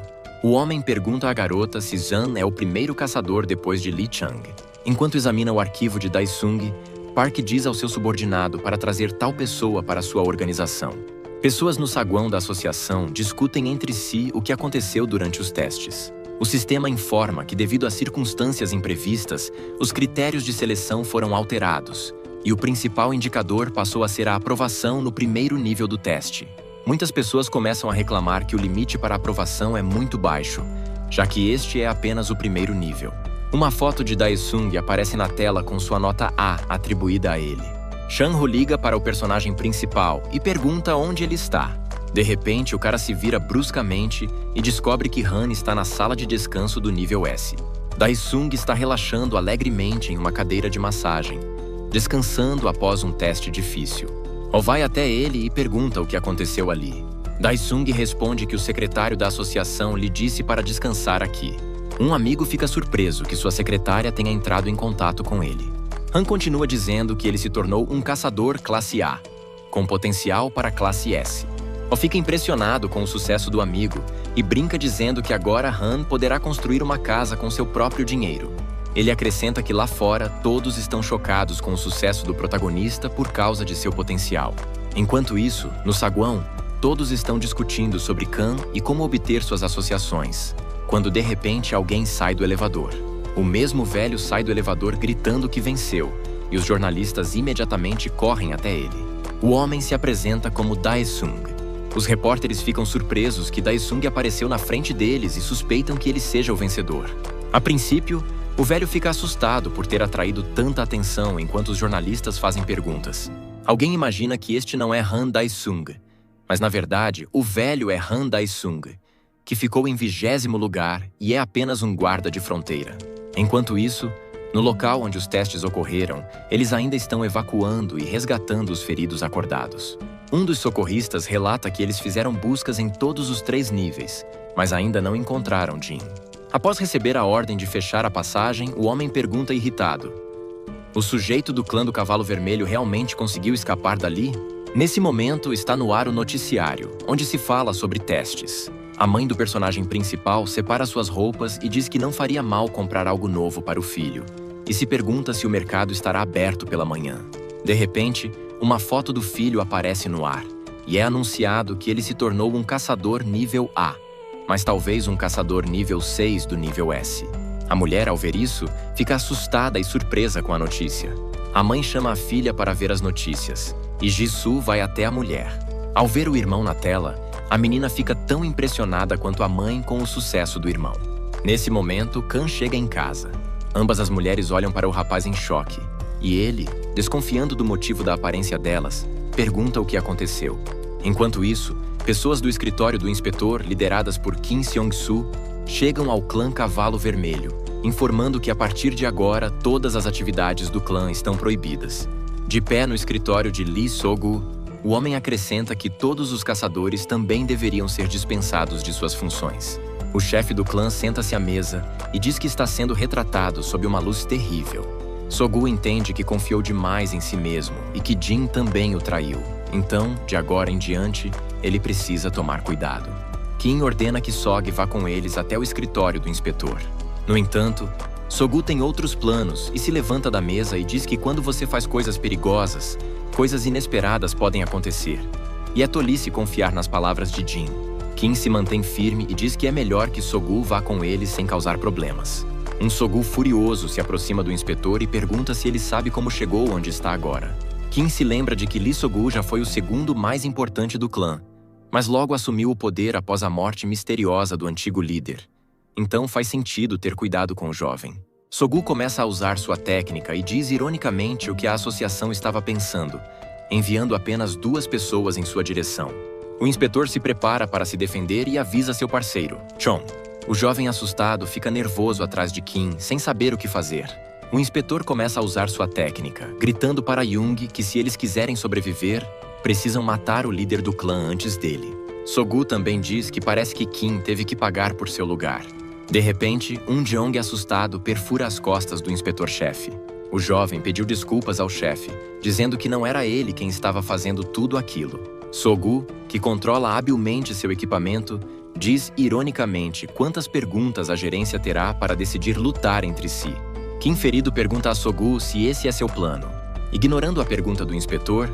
O homem pergunta à garota se Zhan é o primeiro caçador depois de Li Chang. Enquanto examina o arquivo de Daesung, Park diz ao seu subordinado para trazer tal pessoa para sua organização. Pessoas no saguão da associação discutem entre si o que aconteceu durante os testes. O sistema informa que, devido a circunstâncias imprevistas, os critérios de seleção foram alterados, e o principal indicador passou a ser a aprovação no primeiro nível do teste. Muitas pessoas começam a reclamar que o limite para aprovação é muito baixo, já que este é apenas o primeiro nível. Uma foto de Daesung aparece na tela com sua nota A atribuída a ele. Shanho liga para o personagem principal e pergunta onde ele está. De repente, o cara se vira bruscamente e descobre que Han está na sala de descanso do nível S. Dae-sung está relaxando alegremente em uma cadeira de massagem, descansando após um teste difícil. Oh vai até ele e pergunta o que aconteceu ali. Dae-sung responde que o secretário da associação lhe disse para descansar aqui. Um amigo fica surpreso que sua secretária tenha entrado em contato com ele. Han continua dizendo que ele se tornou um caçador classe A, com potencial para classe S. Oh fica impressionado com o sucesso do amigo e brinca dizendo que agora Han poderá construir uma casa com seu próprio dinheiro. Ele acrescenta que lá fora todos estão chocados com o sucesso do protagonista por causa de seu potencial. Enquanto isso, no saguão, todos estão discutindo sobre Khan e como obter suas associações, quando de repente alguém sai do elevador. O mesmo velho sai do elevador gritando que venceu, e os jornalistas imediatamente correm até ele. O homem se apresenta como Dae-sung. Os repórteres ficam surpresos que Dae-sung apareceu na frente deles e suspeitam que ele seja o vencedor. A princípio, o velho fica assustado por ter atraído tanta atenção enquanto os jornalistas fazem perguntas. Alguém imagina que este não é Han Dae-sung, mas na verdade, o velho é Han Dae-sung, que ficou em 20º lugar e é apenas um guarda de fronteira. Enquanto isso, no local onde os testes ocorreram, eles ainda estão evacuando e resgatando os feridos acordados. Um dos socorristas relata que eles fizeram buscas em todos os 3 níveis, mas ainda não encontraram Jin. Após receber a ordem de fechar a passagem, o homem pergunta irritado: o sujeito do clã do Cavalo Vermelho realmente conseguiu escapar dali? Nesse momento, está no ar o noticiário, onde se fala sobre testes. A mãe do personagem principal separa suas roupas e diz que não faria mal comprar algo novo para o filho, e se pergunta se o mercado estará aberto pela manhã. De repente, uma foto do filho aparece no ar, e é anunciado que ele se tornou um caçador nível A, mas talvez um caçador nível 6 do nível S. A mulher, ao ver isso, fica assustada e surpresa com a notícia. A mãe chama a filha para ver as notícias, e Jisoo vai até a mulher. Ao ver o irmão na tela, a menina fica tão impressionada quanto a mãe com o sucesso do irmão. Nesse momento, Khan chega em casa. Ambas as mulheres olham para o rapaz em choque, e ele, desconfiando do motivo da aparência delas, pergunta o que aconteceu. Enquanto isso, pessoas do escritório do inspetor, lideradas por Kim Seong-soo, chegam ao clã Cavalo Vermelho, informando que a partir de agora todas as atividades do clã estão proibidas. De pé no escritório de Lee So-gu, o homem acrescenta que todos os caçadores também deveriam ser dispensados de suas funções. O chefe do clã senta-se à mesa e diz que está sendo retratado sob uma luz terrível. So-gu entende que confiou demais em si mesmo e que Jin também o traiu. Então, de agora em diante, ele precisa tomar cuidado. Kim ordena que Sog vá com eles até o escritório do inspetor. No entanto, So-gu tem outros planos e se levanta da mesa e diz que quando você faz coisas perigosas, coisas inesperadas podem acontecer. E é tolice confiar nas palavras de Jin. Kim se mantém firme e diz que é melhor que So-gu vá com eles sem causar problemas. Um So-gu furioso se aproxima do inspetor e pergunta se ele sabe como chegou onde está agora. Kim se lembra de que Lee So-gu já foi o segundo mais importante do clã, mas logo assumiu o poder após a morte misteriosa do antigo líder. Então faz sentido ter cuidado com o jovem. So-gu começa a usar sua técnica e diz ironicamente o que a associação estava pensando, enviando apenas 2 pessoas em sua direção. O inspetor se prepara para se defender e avisa seu parceiro, Chong. O jovem assustado fica nervoso atrás de Kim, sem saber o que fazer. O inspetor começa a usar sua técnica, gritando para Young que se eles quiserem sobreviver, precisam matar o líder do clã antes dele. So-gu também diz que parece que Kim teve que pagar por seu lugar. De repente, um Jeong assustado perfura as costas do inspetor-chefe. O jovem pediu desculpas ao chefe, dizendo que não era ele quem estava fazendo tudo aquilo. So-gu, que controla habilmente seu equipamento, diz ironicamente quantas perguntas a gerência terá para decidir lutar entre si. Kim ferido pergunta a So-gu se esse é seu plano. Ignorando a pergunta do inspetor,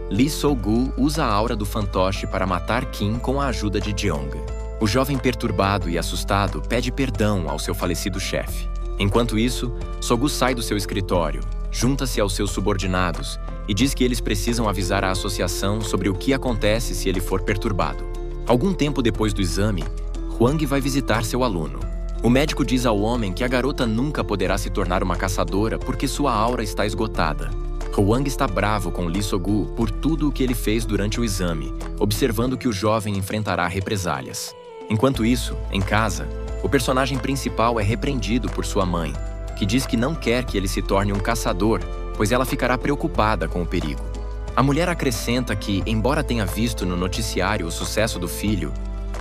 Lee So-gu usa a aura do fantoche para matar Kim com a ajuda de Jeong. O jovem perturbado e assustado pede perdão ao seu falecido chefe. Enquanto isso, So-gu sai do seu escritório, junta-se aos seus subordinados e diz que eles precisam avisar a associação sobre o que acontece se ele for perturbado. Algum tempo depois do exame, Hwang vai visitar seu aluno. O médico diz ao homem que a garota nunca poderá se tornar uma caçadora porque sua aura está esgotada. Hwang está bravo com Lee So-gu por tudo o que ele fez durante o exame, observando que o jovem enfrentará represálias. Enquanto isso, em casa, o personagem principal é repreendido por sua mãe, que diz que não quer que ele se torne um caçador, pois ela ficará preocupada com o perigo. A mulher acrescenta que, embora tenha visto no noticiário o sucesso do filho,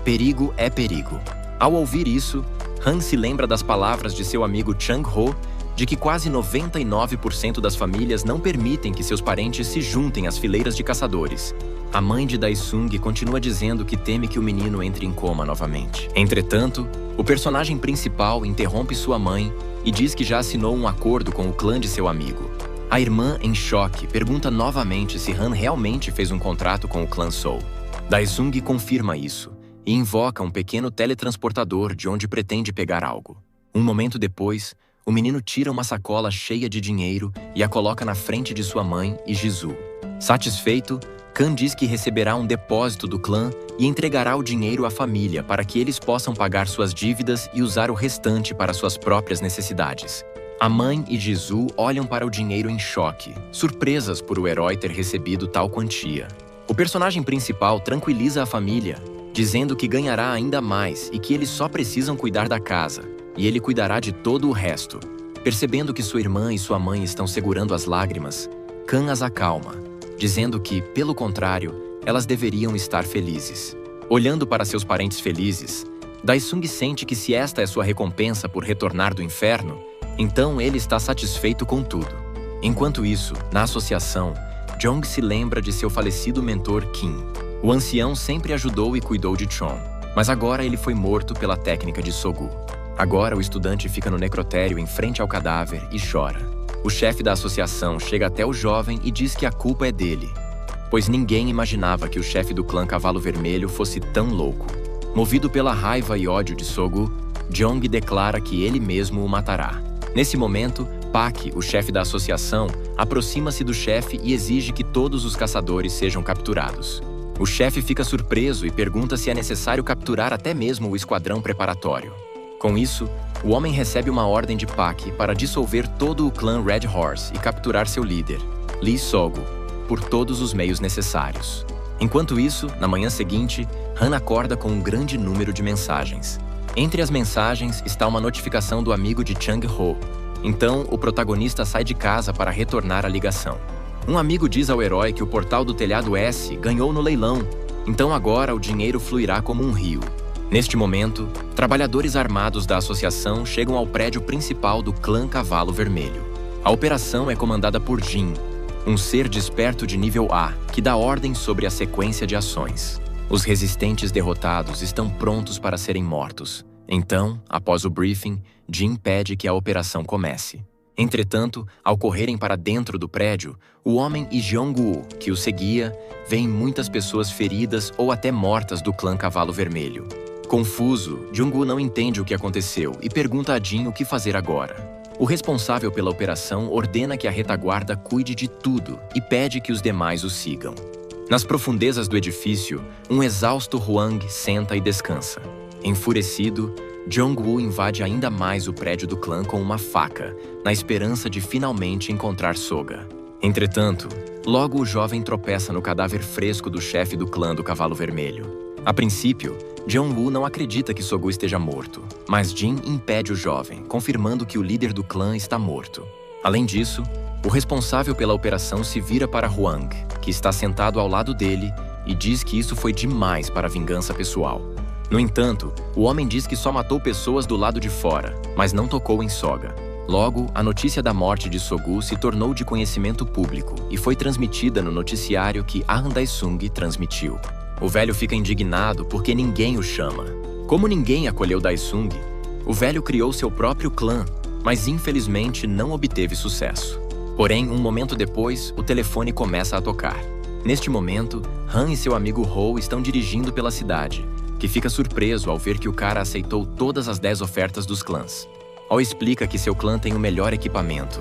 perigo é perigo. Ao ouvir isso, Han se lembra das palavras de seu amigo Chang-ho de que quase 99% das famílias não permitem que seus parentes se juntem às fileiras de caçadores. A mãe de Dae-sung continua dizendo que teme que o menino entre em coma novamente. Entretanto, o personagem principal interrompe sua mãe e diz que já assinou um acordo com o clã de seu amigo. A irmã, em choque, pergunta novamente se Han realmente fez um contrato com o clã Soul. Dae-sung confirma isso e invoca um pequeno teletransportador de onde pretende pegar algo. Um momento depois, o menino tira uma sacola cheia de dinheiro e a coloca na frente de sua mãe e Jisoo. Satisfeito, Kan diz que receberá um depósito do clã e entregará o dinheiro à família para que eles possam pagar suas dívidas e usar o restante para suas próprias necessidades. A mãe e Jisoo olham para o dinheiro em choque, surpresas por o herói ter recebido tal quantia. O personagem principal tranquiliza a família, dizendo que ganhará ainda mais e que eles só precisam cuidar da casa, e ele cuidará de todo o resto. Percebendo que sua irmã e sua mãe estão segurando as lágrimas, Kan as acalma, dizendo que, pelo contrário, elas deveriam estar felizes. Olhando para seus parentes felizes, Dae-sung sente que se esta é sua recompensa por retornar do inferno, então ele está satisfeito com tudo. Enquanto isso, na associação, Jong se lembra de seu falecido mentor Kim. O ancião sempre ajudou e cuidou de Chon, mas agora ele foi morto pela técnica de So-gu. Agora o estudante fica no necrotério em frente ao cadáver e chora. O chefe da associação chega até o jovem e diz que a culpa é dele, pois ninguém imaginava que o chefe do clã Cavalo Vermelho fosse tão louco. Movido pela raiva e ódio de So-gu, Jong declara que ele mesmo o matará. Nesse momento, Pak, o chefe da associação, aproxima-se do chefe e exige que todos os caçadores sejam capturados. O chefe fica surpreso e pergunta se é necessário capturar até mesmo o esquadrão preparatório. Com isso, o homem recebe uma ordem de Pak para dissolver todo o clã Red Horse e capturar seu líder, Lee So-gu, por todos os meios necessários. Enquanto isso, na manhã seguinte, Han acorda com um grande número de mensagens. Entre as mensagens está uma notificação do amigo de Chang-ho. Então, o protagonista sai de casa para retornar à ligação. Um amigo diz ao herói que o portal do telhado S ganhou no leilão, então agora o dinheiro fluirá como um rio. Neste momento, trabalhadores armados da associação chegam ao prédio principal do clã Cavalo Vermelho. A operação é comandada por Jin, um ser desperto de nível A, que dá ordem sobre a sequência de ações. Os resistentes derrotados estão prontos para serem mortos. Então, após o briefing, Jin pede que a operação comece. Entretanto, ao correrem para dentro do prédio, o homem e Jeong-woo, que o seguia, veem muitas pessoas feridas ou até mortas do clã Cavalo Vermelho. Confuso, Jeong-woo não entende o que aconteceu e pergunta a Jin o que fazer agora. O responsável pela operação ordena que a retaguarda cuide de tudo e pede que os demais o sigam. Nas profundezas do edifício, um exausto Hwang senta e descansa. Enfurecido, Jeong-woo invade ainda mais o prédio do clã com uma faca, na esperança de finalmente encontrar Soga. Entretanto, logo o jovem tropeça no cadáver fresco do chefe do clã do Cavalo Vermelho. A princípio, Jeong-woo não acredita que So-gu esteja morto, mas Jin impede o jovem, confirmando que o líder do clã está morto. Além disso, o responsável pela operação se vira para Hwang, que está sentado ao lado dele, e diz que isso foi demais para a vingança pessoal. No entanto, o homem diz que só matou pessoas do lado de fora, mas não tocou em Soga. Logo, a notícia da morte de So-gu se tornou de conhecimento público e foi transmitida no noticiário que Ah Dae-sung transmitiu. O velho fica indignado porque ninguém o chama. Como ninguém acolheu Dae-sung, o velho criou seu próprio clã, mas infelizmente não obteve sucesso. Porém, um momento depois, o telefone começa a tocar. Neste momento, Han e seu amigo Ho estão dirigindo pela cidade, que fica surpreso ao ver que o cara aceitou todas as 10 ofertas dos clãs. Ho explica que seu clã tem o melhor equipamento,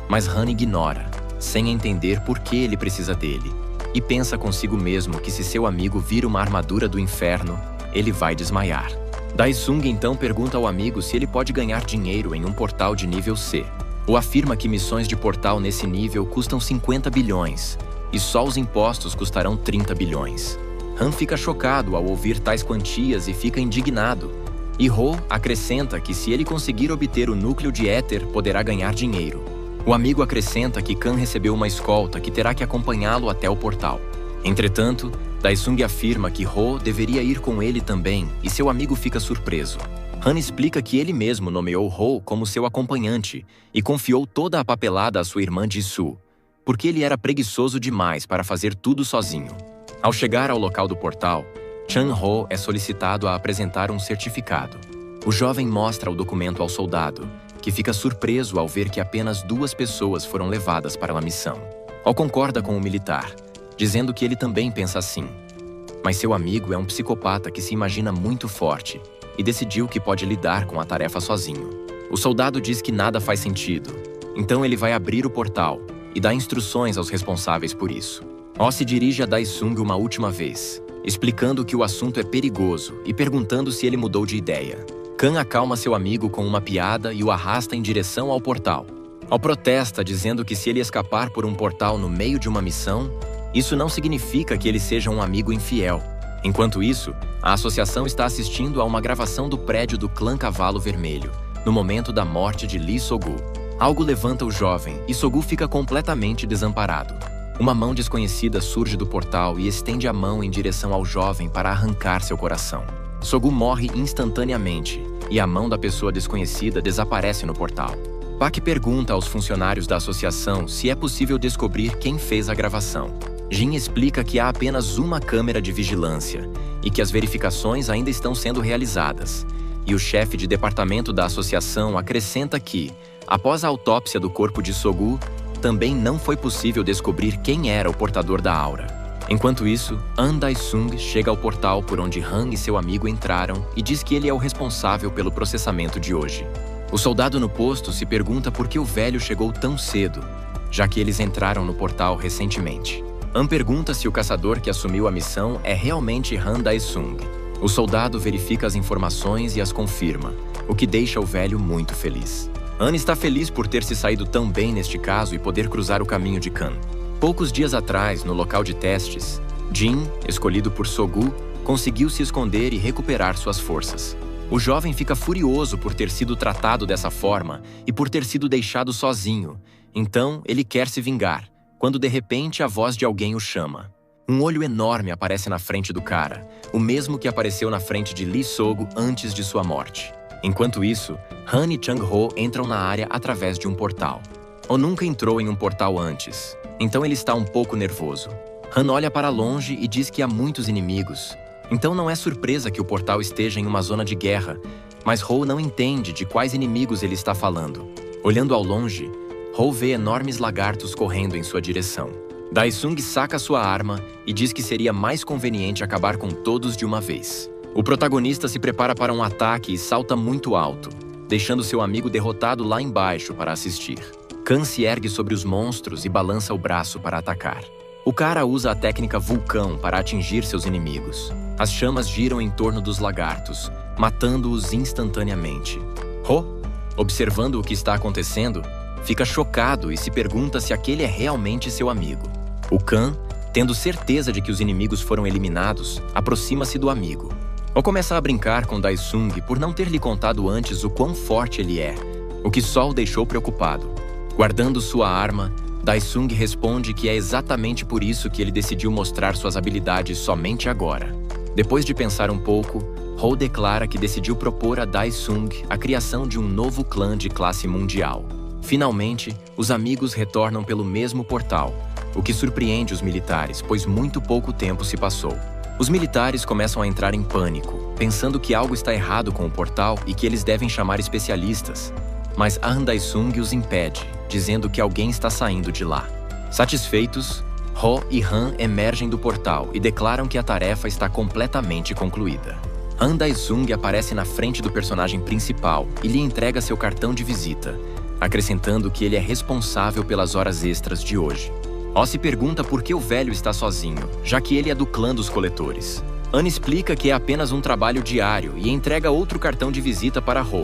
mas Han ignora, sem entender por que ele precisa dele, e pensa consigo mesmo que se seu amigo vir uma armadura do inferno, ele vai desmaiar. Dae-sung então pergunta ao amigo se ele pode ganhar dinheiro em um portal de nível C. Ho afirma que missões de portal nesse nível custam 50 bilhões, e só os impostos custarão 30 bilhões. Han fica chocado ao ouvir tais quantias e fica indignado. E Ho acrescenta que se ele conseguir obter o núcleo de éter, poderá ganhar dinheiro. O amigo acrescenta que Khan recebeu uma escolta que terá que acompanhá-lo até o portal. Entretanto, Daesung afirma que Ho deveria ir com ele também e seu amigo fica surpreso. Han explica que ele mesmo nomeou Ho como seu acompanhante e confiou toda a papelada à sua irmã Jisoo, porque ele era preguiçoso demais para fazer tudo sozinho. Ao chegar ao local do portal, Chang-ho é solicitado a apresentar um certificado. O jovem mostra o documento ao soldado, que fica surpreso ao ver que apenas 2 pessoas foram levadas para a missão. Ho concorda com o militar, dizendo que ele também pensa assim. Mas seu amigo é um psicopata que se imagina muito forte e decidiu que pode lidar com a tarefa sozinho. O soldado diz que nada faz sentido, então ele vai abrir o portal e dá instruções aos responsáveis por isso. Ho se dirige a Daesung uma última vez, explicando que o assunto é perigoso e perguntando se ele mudou de ideia. Khan acalma seu amigo com uma piada e o arrasta em direção ao portal. Ho protesta dizendo que se ele escapar por um portal no meio de uma missão, isso não significa que ele seja um amigo infiel. Enquanto isso, a associação está assistindo a uma gravação do prédio do clã Cavalo Vermelho, no momento da morte de Lee Sogu. Algo levanta o jovem e Sogu fica completamente desamparado. Uma mão desconhecida surge do portal e estende a mão em direção ao jovem para arrancar seu coração. Sogu morre instantaneamente e a mão da pessoa desconhecida desaparece no portal. Pak pergunta aos funcionários da associação se é possível descobrir quem fez a gravação. Jin explica que há apenas uma câmera de vigilância e que as verificações ainda estão sendo realizadas. E o chefe de departamento da associação acrescenta que, após a autópsia do corpo de Sogu, também não foi possível descobrir quem era o portador da aura. Enquanto isso, An Daesung chega ao portal por onde Han e seu amigo entraram e diz que ele é o responsável pelo processamento de hoje. O soldado no posto se pergunta por que o velho chegou tão cedo, já que eles entraram no portal recentemente. An pergunta se o caçador que assumiu a missão é realmente Han Daesung. O soldado verifica as informações e as confirma, o que deixa o velho muito feliz. An está feliz por ter se saído tão bem neste caso e poder cruzar o caminho de Khan. Poucos dias atrás, no local de testes, Jin, escolhido por Sogu, conseguiu se esconder e recuperar suas forças. O jovem fica furioso por ter sido tratado dessa forma e por ter sido deixado sozinho, então ele quer se vingar, quando de repente a voz de alguém o chama. Um olho enorme aparece na frente do cara, o mesmo que apareceu na frente de Lee Sogu antes de sua morte. Enquanto isso, Han e Chang-ho entram na área através de um portal. Ho nunca entrou em um portal antes, então ele está um pouco nervoso. Han olha para longe e diz que há muitos inimigos, então não é surpresa que o portal esteja em uma zona de guerra, mas Ho não entende de quais inimigos ele está falando. Olhando ao longe, Ho vê enormes lagartos correndo em sua direção. Daesung saca sua arma e diz que seria mais conveniente acabar com todos de uma vez. O protagonista se prepara para um ataque e salta muito alto, deixando seu amigo derrotado lá embaixo para assistir. Khan se ergue sobre os monstros e balança o braço para atacar. O cara usa a técnica vulcão para atingir seus inimigos. As chamas giram em torno dos lagartos, matando-os instantaneamente. Ho, observando o que está acontecendo, fica chocado e se pergunta se aquele é realmente seu amigo. O Khan, tendo certeza de que os inimigos foram eliminados, aproxima-se do amigo. Ho começa a brincar com Daesung por não ter lhe contado antes o quão forte ele é, o que só o deixou preocupado. Guardando sua arma, Daesung responde que é exatamente por isso que ele decidiu mostrar suas habilidades somente agora. Depois de pensar um pouco, Ho declara que decidiu propor a Daesung a criação de um novo clã de classe mundial. Finalmente, os amigos retornam pelo mesmo portal, o que surpreende os militares, pois muito pouco tempo se passou. Os militares começam a entrar em pânico, pensando que algo está errado com o portal e que eles devem chamar especialistas. Mas An Daesung os impede, dizendo que alguém está saindo de lá. Satisfeitos, Ho e Han emergem do portal e declaram que a tarefa está completamente concluída. An Daesung aparece na frente do personagem principal e lhe entrega seu cartão de visita, acrescentando que ele é responsável pelas horas extras de hoje. Ho se pergunta por que o velho está sozinho, já que ele é do clã dos coletores. An explica que é apenas um trabalho diário e entrega outro cartão de visita para Ho.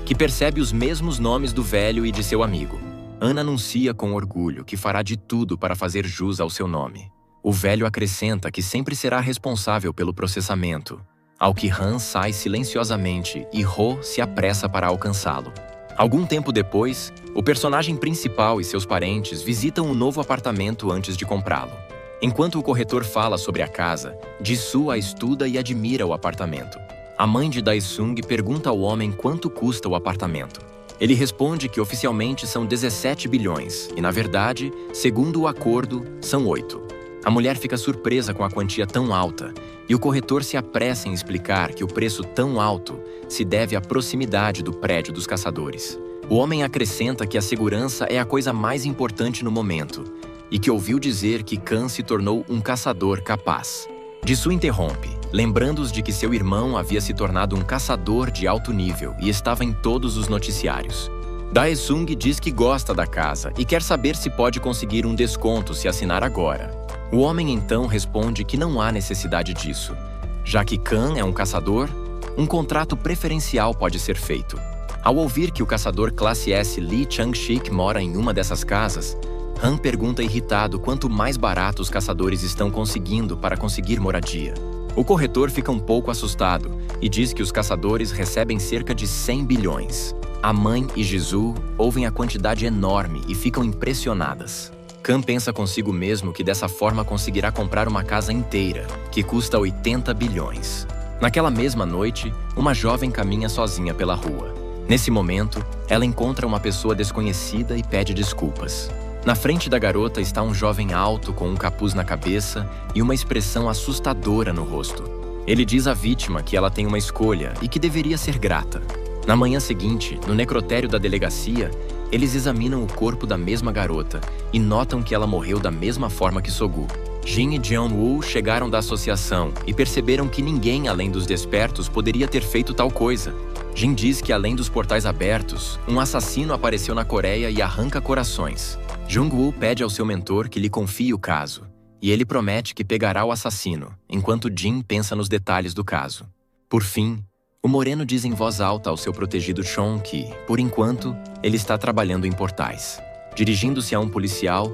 que percebe os mesmos nomes do velho e de seu amigo. Han anuncia com orgulho que fará de tudo para fazer jus ao seu nome. O velho acrescenta que sempre será responsável pelo processamento, ao que Han sai silenciosamente e Ho se apressa para alcançá-lo. Algum tempo depois, o personagem principal e seus parentes visitam um novo apartamento antes de comprá-lo. Enquanto o corretor fala sobre a casa, Jisoo a estuda e admira o apartamento. A mãe de Dae-sung pergunta ao homem quanto custa o apartamento. Ele responde que oficialmente são 17 bilhões e, na verdade, segundo o acordo, são 8. A mulher fica surpresa com a quantia tão alta e o corretor se apressa em explicar que o preço tão alto se deve à proximidade do prédio dos caçadores. O homem acrescenta que a segurança é a coisa mais importante no momento e que ouviu dizer que Kan se tornou um caçador capaz. Jisoo interrompe, lembrando-os de que seu irmão havia se tornado um caçador de alto nível e estava em todos os noticiários. Dae-sung diz que gosta da casa e quer saber se pode conseguir um desconto se assinar agora. O homem então responde que não há necessidade disso. Já que Kan é um caçador, um contrato preferencial pode ser feito. Ao ouvir que o caçador classe S Lee Chang-shik mora em uma dessas casas, Han pergunta irritado quanto mais barato os caçadores estão conseguindo para conseguir moradia. O corretor fica um pouco assustado e diz que os caçadores recebem cerca de 100 bilhões. A mãe e Jisoo ouvem a quantidade enorme e ficam impressionadas. Kan pensa consigo mesmo que dessa forma conseguirá comprar uma casa inteira, que custa 80 bilhões. Naquela mesma noite, uma jovem caminha sozinha pela rua. Nesse momento, ela encontra uma pessoa desconhecida e pede desculpas. Na frente da garota está um jovem alto com um capuz na cabeça e uma expressão assustadora no rosto. Ele diz à vítima que ela tem uma escolha e que deveria ser grata. Na manhã seguinte, no necrotério da delegacia, eles examinam o corpo da mesma garota e notam que ela morreu da mesma forma que Sogu. Jin e Jeon-woo chegaram da associação e perceberam que ninguém além dos despertos poderia ter feito tal coisa. Jin diz que além dos portais abertos, um assassino apareceu na Coreia e arranca corações. Jung-woo pede ao seu mentor que lhe confie o caso, e ele promete que pegará o assassino, enquanto Jin pensa nos detalhes do caso. Por fim, o moreno diz em voz alta ao seu protegido Chon que, por enquanto, ele está trabalhando em portais. Dirigindo-se a um policial,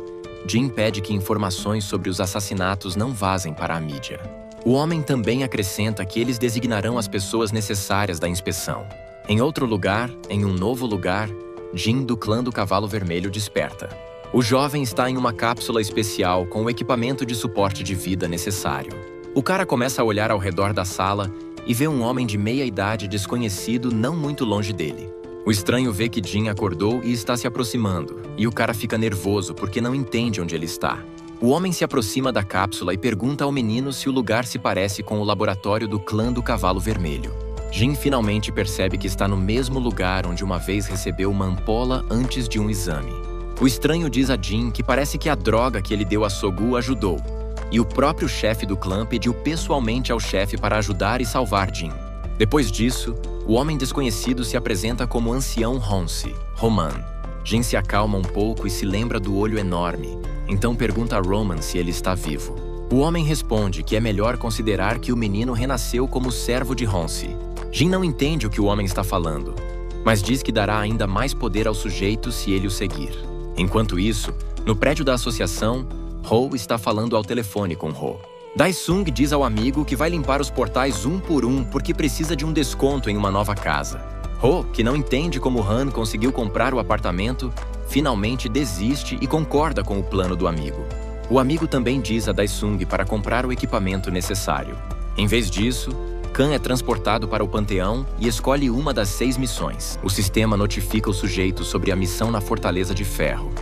Jin pede que informações sobre os assassinatos não vazem para a mídia. O homem também acrescenta que eles designarão as pessoas necessárias da inspeção. Em outro lugar, em um novo lugar, Jin do clã do Cavalo Vermelho desperta. O jovem está em uma cápsula especial com o equipamento de suporte de vida necessário. O cara começa a olhar ao redor da sala e vê um homem de meia-idade desconhecido não muito longe dele. O estranho vê que Jin acordou e está se aproximando, e o cara fica nervoso porque não entende onde ele está. O homem se aproxima da cápsula e pergunta ao menino se o lugar se parece com o laboratório do clã do Cavalo Vermelho. Jin finalmente percebe que está no mesmo lugar onde uma vez recebeu uma ampola antes de um exame. O estranho diz a Jin que parece que a droga que ele deu a Sogu ajudou, e o próprio chefe do clã pediu pessoalmente ao chefe para ajudar e salvar Jin. Depois disso, o homem desconhecido se apresenta como ancião Honse, Roman. Jin se acalma um pouco e se lembra do olho enorme, então pergunta a Roman se ele está vivo. O homem responde que é melhor considerar que o menino renasceu como servo de Honse. Jin não entende o que o homem está falando, mas diz que dará ainda mais poder ao sujeito se ele o seguir. Enquanto isso, no prédio da associação, Ho está falando ao telefone com Ho. Dae-sung diz ao amigo que vai limpar os portais um por um porque precisa de um desconto em uma nova casa. Ho, que não entende como Han conseguiu comprar o apartamento, finalmente desiste e concorda com o plano do amigo. O amigo também diz a Dae-sung para comprar o equipamento necessário. Em vez disso, Kan é transportado para o Panteão e escolhe uma das 6 missões. O sistema notifica o sujeito sobre a missão na Fortaleza de Ferro,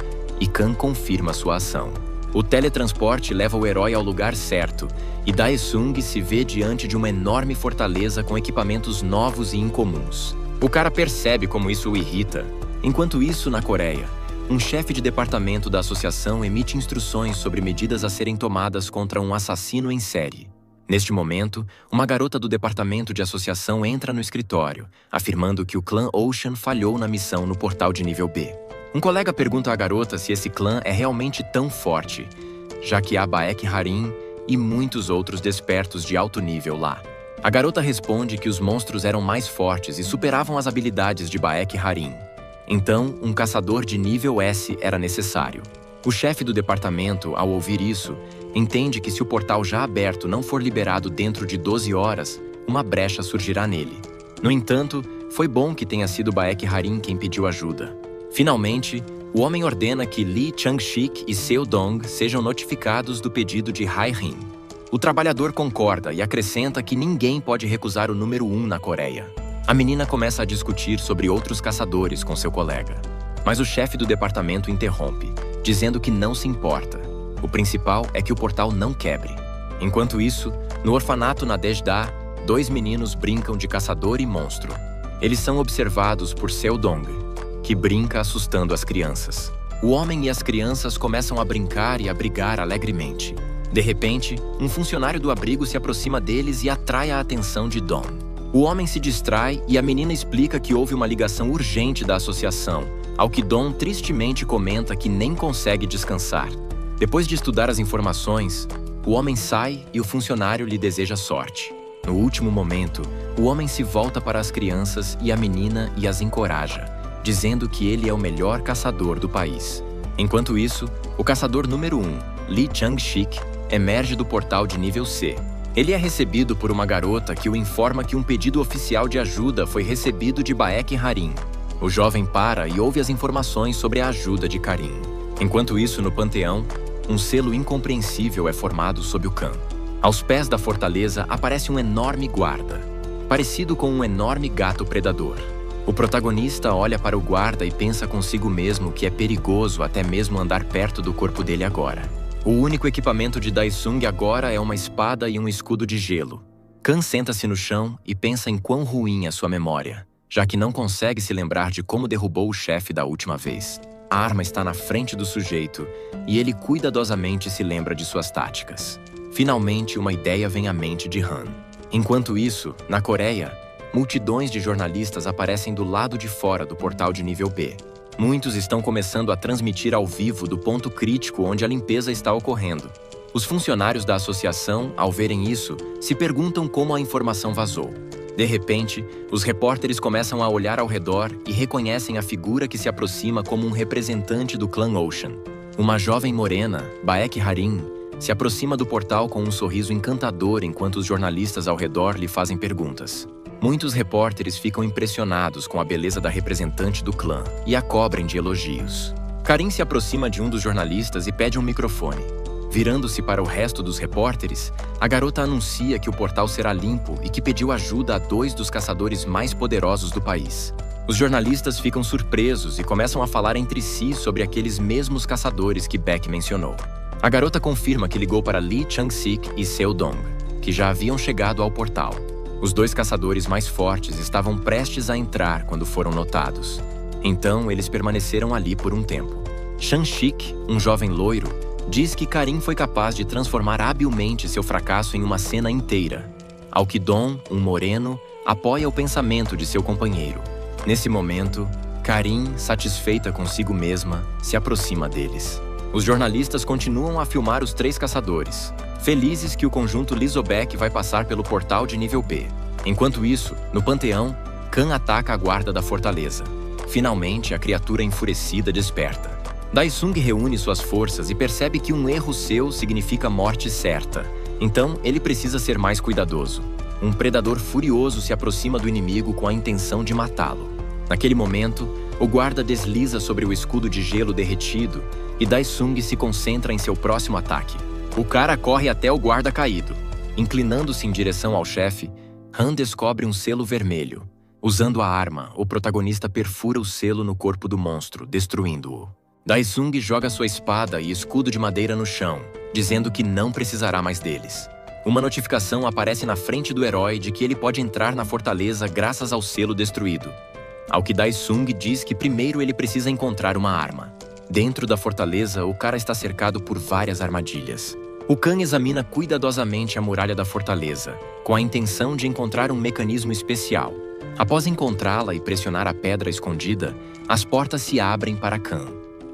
e Kan confirma sua ação. O teletransporte leva o herói ao lugar certo, e Dae-sung se vê diante de uma enorme fortaleza com equipamentos novos e incomuns. O cara percebe como isso o irrita. Enquanto isso, na Coreia, um chefe de departamento da associação emite instruções sobre medidas a serem tomadas contra um assassino em série. Neste momento, uma garota do departamento de associação entra no escritório, afirmando que o clã Ocean falhou na missão no portal de nível B. Um colega pergunta à garota se esse clã é realmente tão forte, já que há Baek Harim e muitos outros despertos de alto nível lá. A garota responde que os monstros eram mais fortes e superavam as habilidades de Baek Harim. Então, um caçador de nível S era necessário. O chefe do departamento, ao ouvir isso, entende que se o portal já aberto não for liberado dentro de 12 horas, uma brecha surgirá nele. No entanto, foi bom que tenha sido Baek Harim quem pediu ajuda. Finalmente, o homem ordena que Lee Chang-shik e Seo Dong sejam notificados do pedido de Hai-rin. O trabalhador concorda e acrescenta que ninguém pode recusar o número 1 na Coreia. A menina começa a discutir sobre outros caçadores com seu colega. Mas o chefe do departamento interrompe, dizendo que não se importa. O principal é que o portal não quebre. Enquanto isso, no orfanato Nadejda, 2 meninos brincam de caçador e monstro. Eles são observados por Seo Dong, que brinca assustando as crianças. O homem e as crianças começam a brincar e a brigar alegremente. De repente, um funcionário do abrigo se aproxima deles e atrai a atenção de Dom. O homem se distrai e a menina explica que houve uma ligação urgente da associação, ao que Dom tristemente comenta que nem consegue descansar. Depois de estudar as informações, o homem sai e o funcionário lhe deseja sorte. No último momento, o homem se volta para as crianças e a menina e as encoraja, dizendo que ele é o melhor caçador do país. Enquanto isso, o caçador número 1, Lee Chang-shik, emerge do portal de nível C. Ele é recebido por uma garota que o informa que um pedido oficial de ajuda foi recebido de Baek Harim. O jovem para e ouve as informações sobre a ajuda de Karim. Enquanto isso, no panteão, um selo incompreensível é formado sob o Khan. Aos pés da fortaleza aparece um enorme guarda, parecido com um enorme gato predador. O protagonista olha para o guarda e pensa consigo mesmo que é perigoso até mesmo andar perto do corpo dele agora. O único equipamento de Daesung agora é uma espada e um escudo de gelo. Khan senta-se no chão e pensa em quão ruim é sua memória, já que não consegue se lembrar de como derrubou o chefe da última vez. A arma está na frente do sujeito e ele cuidadosamente se lembra de suas táticas. Finalmente, uma ideia vem à mente de Han. Enquanto isso, na Coreia, multidões de jornalistas aparecem do lado de fora do portal de nível B. Muitos estão começando a transmitir ao vivo do ponto crítico onde a limpeza está ocorrendo. Os funcionários da associação, ao verem isso, se perguntam como a informação vazou. De repente, os repórteres começam a olhar ao redor e reconhecem a figura que se aproxima como um representante do clã Ocean. Uma jovem morena, Baek Harim, se aproxima do portal com um sorriso encantador enquanto os jornalistas ao redor lhe fazem perguntas. Muitos repórteres ficam impressionados com a beleza da representante do clã e a cobrem de elogios. Karim se aproxima de um dos jornalistas e pede um microfone. Virando-se para o resto dos repórteres, a garota anuncia que o portal será limpo e que pediu ajuda a 2 dos caçadores mais poderosos do país. Os jornalistas ficam surpresos e começam a falar entre si sobre aqueles mesmos caçadores que Beck mencionou. A garota confirma que ligou para Lee Chang-sik e Seo Dong, que já haviam chegado ao portal. Os 2 caçadores mais fortes estavam prestes a entrar quando foram notados. Então, eles permaneceram ali por um tempo. Chang-shik, um jovem loiro, diz que Karim foi capaz de transformar habilmente seu fracasso em uma cena inteira. Ao que Dom, um moreno, apoia o pensamento de seu companheiro. Nesse momento, Karim, satisfeita consigo mesma, se aproxima deles. Os jornalistas continuam a filmar os 3 caçadores, felizes que o conjunto Lisobek vai passar pelo portal de nível B. Enquanto isso, no panteão, Khan ataca a guarda da fortaleza. Finalmente, a criatura enfurecida desperta. Daesung reúne suas forças e percebe que um erro seu significa morte certa. Então, ele precisa ser mais cuidadoso. Um predador furioso se aproxima do inimigo com a intenção de matá-lo. Naquele momento, o guarda desliza sobre o escudo de gelo derretido e Daesung se concentra em seu próximo ataque. O cara corre até o guarda caído. Inclinando-se em direção ao chefe, Han descobre um selo vermelho. Usando a arma, o protagonista perfura o selo no corpo do monstro, destruindo-o. Daesung joga sua espada e escudo de madeira no chão, dizendo que não precisará mais deles. Uma notificação aparece na frente do herói de que ele pode entrar na fortaleza graças ao selo destruído. Ao que Daesung diz que primeiro ele precisa encontrar uma arma. Dentro da fortaleza, o cara está cercado por várias armadilhas. O Khan examina cuidadosamente a muralha da fortaleza, com a intenção de encontrar um mecanismo especial. Após encontrá-la e pressionar a pedra escondida, as portas se abrem para Khan.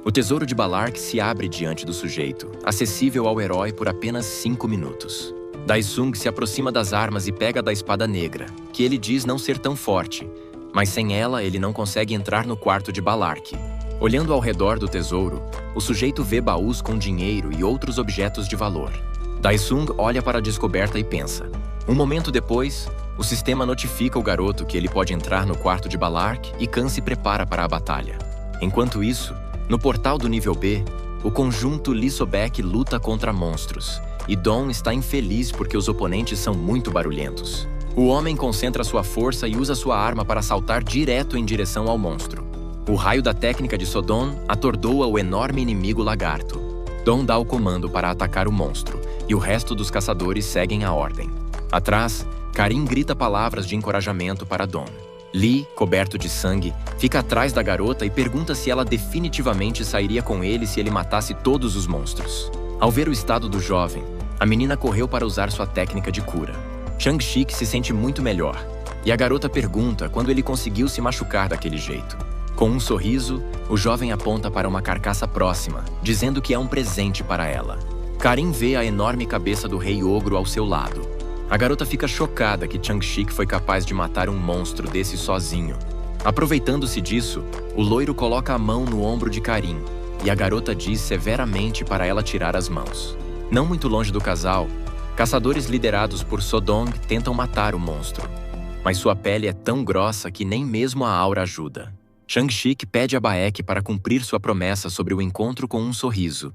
O tesouro de Balark se abre diante do sujeito, acessível ao herói por apenas 5 minutos. Daesung se aproxima das armas e pega da espada negra, que ele diz não ser tão forte, mas sem ela ele não consegue entrar no quarto de Balark. Olhando ao redor do tesouro, o sujeito vê baús com dinheiro e outros objetos de valor. Daesung olha para a descoberta e pensa. Um momento depois, o sistema notifica o garoto que ele pode entrar no quarto de Balark e Khan se prepara para a batalha. Enquanto isso, no portal do nível B, o conjunto Lee Sobek luta contra monstros, e Dawn está infeliz porque os oponentes são muito barulhentos. O homem concentra sua força e usa sua arma para saltar direto em direção ao monstro. O raio da técnica de Sodon atordoa o enorme inimigo lagarto. Dawn dá o comando para atacar o monstro, e o resto dos caçadores seguem a ordem. Atrás, Karin grita palavras de encorajamento para Dawn. Lee, coberto de sangue, fica atrás da garota e pergunta se ela definitivamente sairia com ele se ele matasse todos os monstros. Ao ver o estado do jovem, a menina correu para usar sua técnica de cura. Chang-Shik se sente muito melhor, e a garota pergunta quando ele conseguiu se machucar daquele jeito. Com um sorriso, o jovem aponta para uma carcaça próxima, dizendo que é um presente para ela. Karin vê a enorme cabeça do rei ogro ao seu lado. A garota fica chocada que Chang-Shik foi capaz de matar um monstro desse sozinho. Aproveitando-se disso, o loiro coloca a mão no ombro de Karin, e a garota diz severamente para ela tirar as mãos. Não muito longe do casal, caçadores liderados por Sodong tentam matar o monstro. Mas sua pele é tão grossa que nem mesmo a aura ajuda. Chang-Shik pede a Baek para cumprir sua promessa sobre o encontro com um sorriso,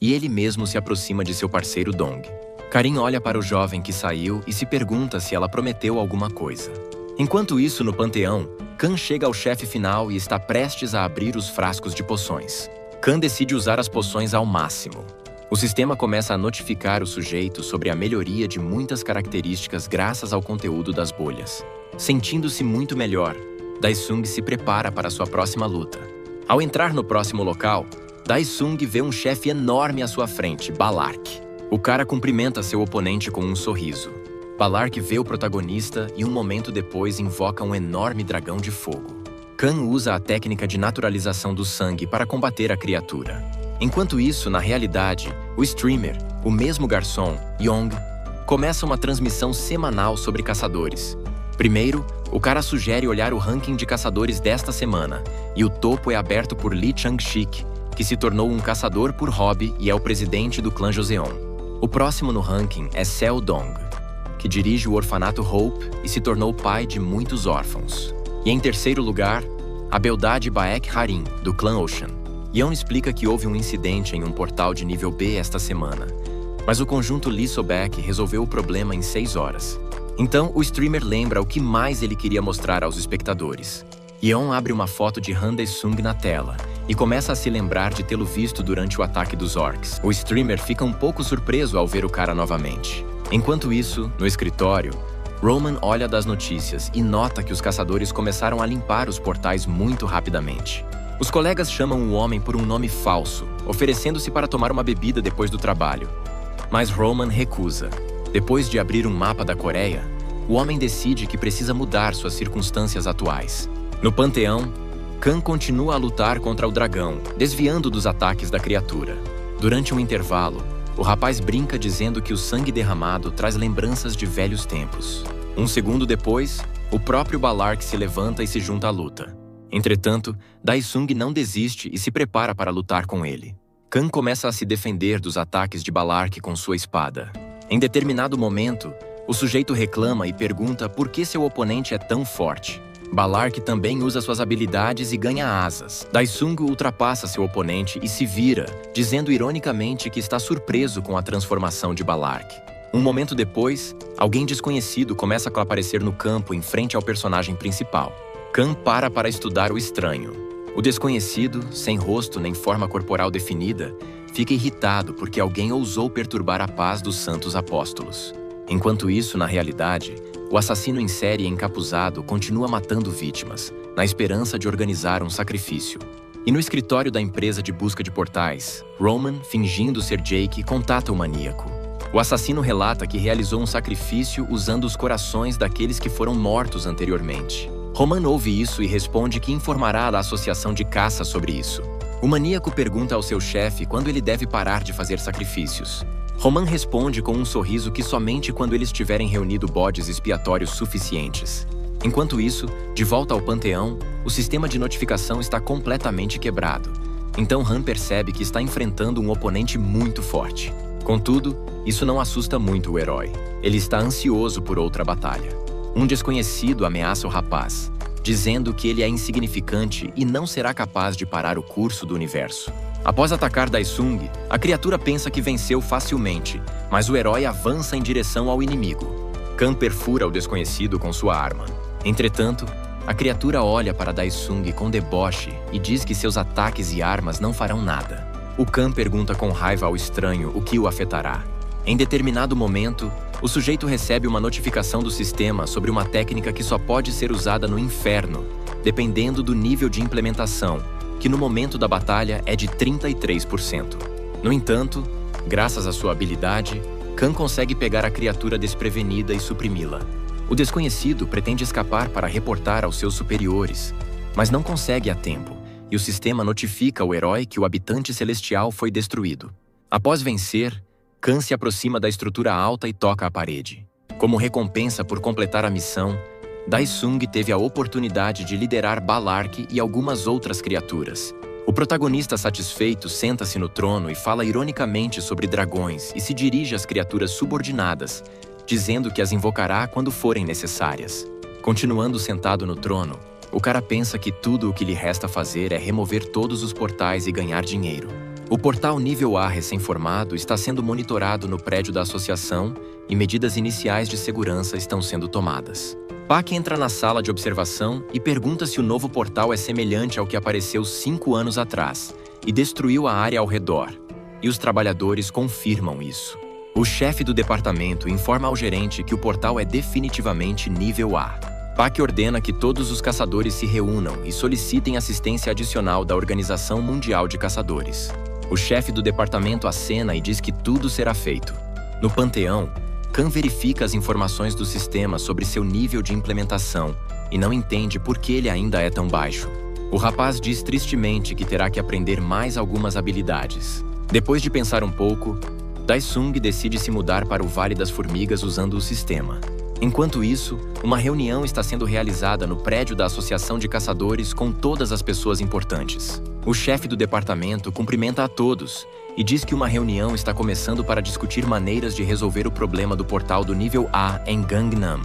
e ele mesmo se aproxima de seu parceiro Dong. Karin olha para o jovem que saiu e se pergunta se ela prometeu alguma coisa. Enquanto isso, no panteão, Khan chega ao chefe final e está prestes a abrir os frascos de poções. Khan decide usar as poções ao máximo. O sistema começa a notificar o sujeito sobre a melhoria de muitas características graças ao conteúdo das bolhas. Sentindo-se muito melhor, Daesung se prepara para sua próxima luta. Ao entrar no próximo local, Daesung vê um chefe enorme à sua frente, Balark. O cara cumprimenta seu oponente com um sorriso. Balark vê o protagonista e um momento depois invoca um enorme dragão de fogo. Khan usa a técnica de naturalização do sangue para combater a criatura. Enquanto isso, na realidade, o streamer, o mesmo garçom, Yong, começa uma transmissão semanal sobre caçadores. Primeiro, o cara sugere olhar o ranking de caçadores desta semana, e o topo é aberto por Lee Chang-Shik, que se tornou um caçador por hobby e é o presidente do clã Joseon. O próximo no ranking é Seo Dong, que dirige o orfanato Hope e se tornou pai de muitos órfãos. E em terceiro lugar, a beldade Baek Harin, do clã Ocean. Yeon explica que houve um incidente em um portal de nível B esta semana, mas o conjunto Lee Sobek resolveu o problema em 6 horas. Então, o streamer lembra o que mais ele queria mostrar aos espectadores. Yeon abre uma foto de Han Daesung na tela e começa a se lembrar de tê-lo visto durante o ataque dos orcs. O streamer fica um pouco surpreso ao ver o cara novamente. Enquanto isso, no escritório, Roman olha das notícias e nota que os caçadores começaram a limpar os portais muito rapidamente. Os colegas chamam o homem por um nome falso, oferecendo-se para tomar uma bebida depois do trabalho. Mas Roman recusa. Depois de abrir um mapa da Coreia, o homem decide que precisa mudar suas circunstâncias atuais. No panteão, Khan continua a lutar contra o dragão, desviando dos ataques da criatura. Durante um intervalo, o rapaz brinca dizendo que o sangue derramado traz lembranças de velhos tempos. Um segundo depois, o próprio Balark se levanta e se junta à luta. Entretanto, Daesung não desiste e se prepara para lutar com ele. Khan começa a se defender dos ataques de Balark com sua espada. Em determinado momento, o sujeito reclama e pergunta por que seu oponente é tão forte. Balark também usa suas habilidades e ganha asas. Daesung ultrapassa seu oponente e se vira, dizendo ironicamente que está surpreso com a transformação de Balark. Um momento depois, alguém desconhecido começa a aparecer no campo em frente ao personagem principal. Khan para estudar o estranho. O desconhecido, sem rosto nem forma corporal definida, fica irritado porque alguém ousou perturbar a paz dos santos apóstolos. Enquanto isso, na realidade, o assassino em série encapuzado continua matando vítimas, na esperança de organizar um sacrifício. E no escritório da empresa de busca de portais, Roman, fingindo ser Jake, contata o maníaco. O assassino relata que realizou um sacrifício usando os corações daqueles que foram mortos anteriormente. Roman ouve isso e responde que informará da associação de caça sobre isso. O maníaco pergunta ao seu chefe quando ele deve parar de fazer sacrifícios. Roman responde com um sorriso que somente quando eles tiverem reunido bodes expiatórios suficientes. Enquanto isso, de volta ao panteão, o sistema de notificação está completamente quebrado. Então Han percebe que está enfrentando um oponente muito forte. Contudo, isso não assusta muito o herói. Ele está ansioso por outra batalha. Um desconhecido ameaça o rapaz, dizendo que ele é insignificante e não será capaz de parar o curso do universo. Após atacar Daesung, a criatura pensa que venceu facilmente, mas o herói avança em direção ao inimigo. Khan perfura o desconhecido com sua arma. Entretanto, a criatura olha para Daesung com deboche e diz que seus ataques e armas não farão nada. O Khan pergunta com raiva ao estranho o que o afetará. Em determinado momento, o sujeito recebe uma notificação do sistema sobre uma técnica que só pode ser usada no inferno, dependendo do nível de implementação, que no momento da batalha é de 33%. No entanto, graças à sua habilidade, Khan consegue pegar a criatura desprevenida e suprimi-la. O desconhecido pretende escapar para reportar aos seus superiores, mas não consegue a tempo, e o sistema notifica o herói que o habitante celestial foi destruído. Após vencer, Khan se aproxima da estrutura alta e toca a parede. Como recompensa por completar a missão, Daesung teve a oportunidade de liderar Balark e algumas outras criaturas. O protagonista satisfeito senta-se no trono e fala ironicamente sobre dragões e se dirige às criaturas subordinadas, dizendo que as invocará quando forem necessárias. Continuando sentado no trono, o cara pensa que tudo o que lhe resta fazer é remover todos os portais e ganhar dinheiro. O portal nível A recém-formado está sendo monitorado no prédio da associação e medidas iniciais de segurança estão sendo tomadas. Pak entra na sala de observação e pergunta se o novo portal é semelhante ao que apareceu 5 anos atrás e destruiu a área ao redor, e os trabalhadores confirmam isso. O chefe do departamento informa ao gerente que o portal é definitivamente nível A. Pak ordena que todos os caçadores se reúnam e solicitem assistência adicional da Organização Mundial de Caçadores. O chefe do departamento acena e diz que tudo será feito. No panteão, Khan verifica as informações do sistema sobre seu nível de implementação e não entende por que ele ainda é tão baixo. O rapaz diz tristemente que terá que aprender mais algumas habilidades. Depois de pensar um pouco, Daesung decide se mudar para o Vale das Formigas usando o sistema. Enquanto isso, uma reunião está sendo realizada no prédio da Associação de Caçadores com todas as pessoas importantes. O chefe do departamento cumprimenta a todos e diz que uma reunião está começando para discutir maneiras de resolver o problema do portal do nível A em Gangnam.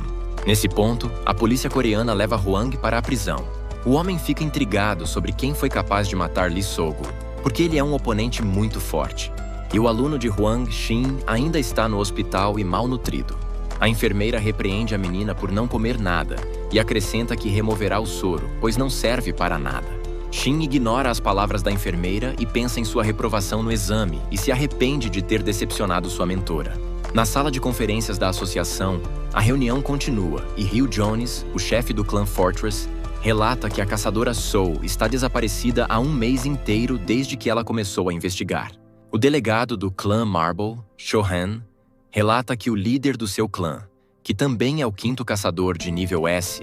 Nesse ponto, a polícia coreana leva Hwang para a prisão. O homem fica intrigado sobre quem foi capaz de matar Lee Sogo, porque ele é um oponente muito forte. E o aluno de Hwang, Shin, ainda está no hospital e malnutrido. A enfermeira repreende a menina por não comer nada e acrescenta que removerá o soro, pois não serve para nada. Shin ignora as palavras da enfermeira e pensa em sua reprovação no exame e se arrepende de ter decepcionado sua mentora. Na sala de conferências da associação, a reunião continua e Ryu Jones, o chefe do clã Fortress, relata que a caçadora Soul está desaparecida há 1 mês inteiro desde que ela começou a investigar. O delegado do clã Marble, Shohan, relata que o líder do seu clã, que também é o 5º caçador de nível S,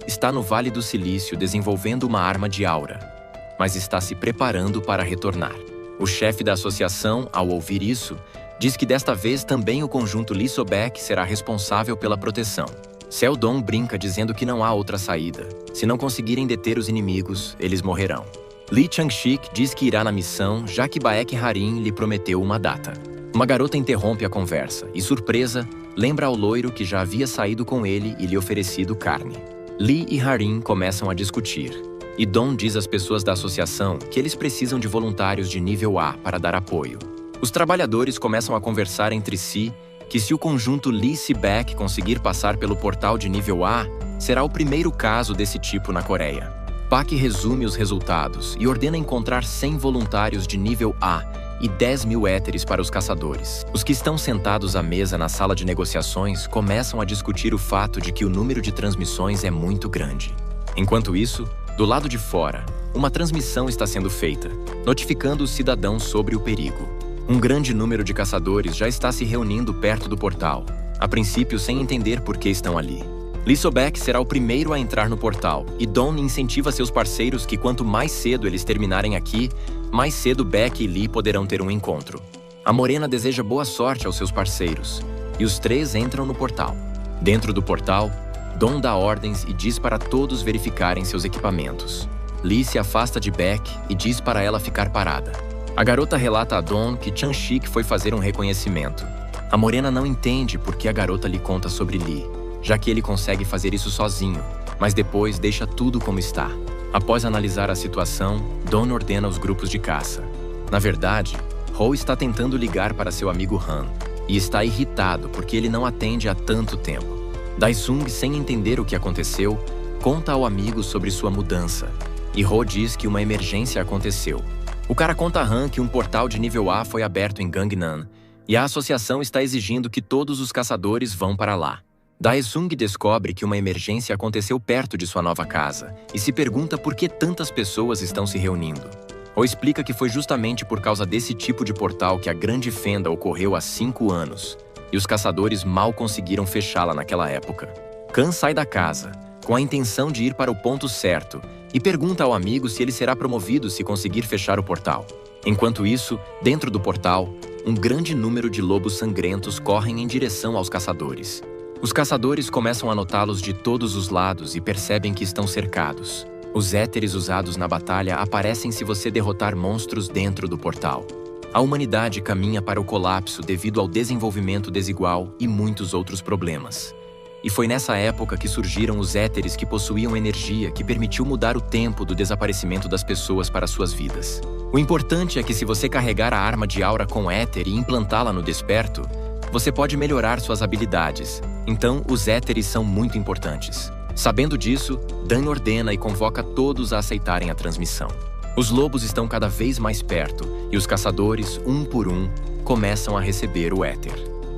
está no Vale do Silício desenvolvendo uma arma de aura, mas está se preparando para retornar. O chefe da associação, ao ouvir isso, diz que desta vez também o conjunto Lee Sobek será responsável pela proteção. Seldon brinca dizendo que não há outra saída. Se não conseguirem deter os inimigos, eles morrerão. Lee Chang-shik diz que irá na missão, já que Baek Harin lhe prometeu uma data. Uma garota interrompe a conversa e, surpresa, lembra ao loiro que já havia saído com ele e lhe oferecido carne. Lee e Harin começam a discutir, e Don diz às pessoas da associação que eles precisam de voluntários de nível A para dar apoio. Os trabalhadores começam a conversar entre si que se o conjunto Lee Sibek conseguir passar pelo portal de nível A, será o primeiro caso desse tipo na Coreia. Pak resume os resultados e ordena encontrar 100 voluntários de nível A e 10.000 éteres para os caçadores. Os que estão sentados à mesa na sala de negociações começam a discutir o fato de que o número de transmissões é muito grande. Enquanto isso, do lado de fora, uma transmissão está sendo feita, notificando os cidadãos sobre o perigo. Um grande número de caçadores já está se reunindo perto do portal, a princípio sem entender por que estão ali. Lee Sobek será o primeiro a entrar no portal, e Don incentiva seus parceiros que quanto mais cedo eles terminarem aqui, mais cedo Beck e Lee poderão ter um encontro. A Morena deseja boa sorte aos seus parceiros, e os três entram no portal. Dentro do portal, Dawn dá ordens e diz para todos verificarem seus equipamentos. Lee se afasta de Beck e diz para ela ficar parada. A garota relata a Dawn que Chang-Shik foi fazer um reconhecimento. A Morena não entende por que a garota lhe conta sobre Lee, já que ele consegue fazer isso sozinho, mas depois deixa tudo como está. Após analisar a situação, Dawn ordena os grupos de caça. Na verdade, Ho está tentando ligar para seu amigo Han, e está irritado porque ele não atende há tanto tempo. Dae-sung, sem entender o que aconteceu, conta ao amigo sobre sua mudança, e Ho diz que uma emergência aconteceu. O cara conta a Han que um portal de nível A foi aberto em Gangnan, e a associação está exigindo que todos os caçadores vão para lá. Dae-sung descobre que uma emergência aconteceu perto de sua nova casa, e se pergunta por que tantas pessoas estão se reunindo. Ho explica que foi justamente por causa desse tipo de portal que a Grande Fenda ocorreu há 5 anos, e os caçadores mal conseguiram fechá-la naquela época. Khan sai da casa, com a intenção de ir para o ponto certo, e pergunta ao amigo se ele será promovido se conseguir fechar o portal. Enquanto isso, dentro do portal, um grande número de lobos sangrentos correm em direção aos caçadores. Os caçadores começam a notá-los de todos os lados e percebem que estão cercados. Os éteres usados na batalha aparecem se você derrotar monstros dentro do portal. A humanidade caminha para o colapso devido ao desenvolvimento desigual e muitos outros problemas. E foi nessa época que surgiram os éteres que possuíam energia que permitiu mudar o tempo do desaparecimento das pessoas para suas vidas. O importante é que se você carregar a arma de aura com éter e implantá-la no desperto, você pode melhorar suas habilidades. Então, os éteres são muito importantes. Sabendo disso, Dan ordena e convoca todos a aceitarem a transmissão. Os lobos estão cada vez mais perto e os caçadores, um por um, começam a receber o éter.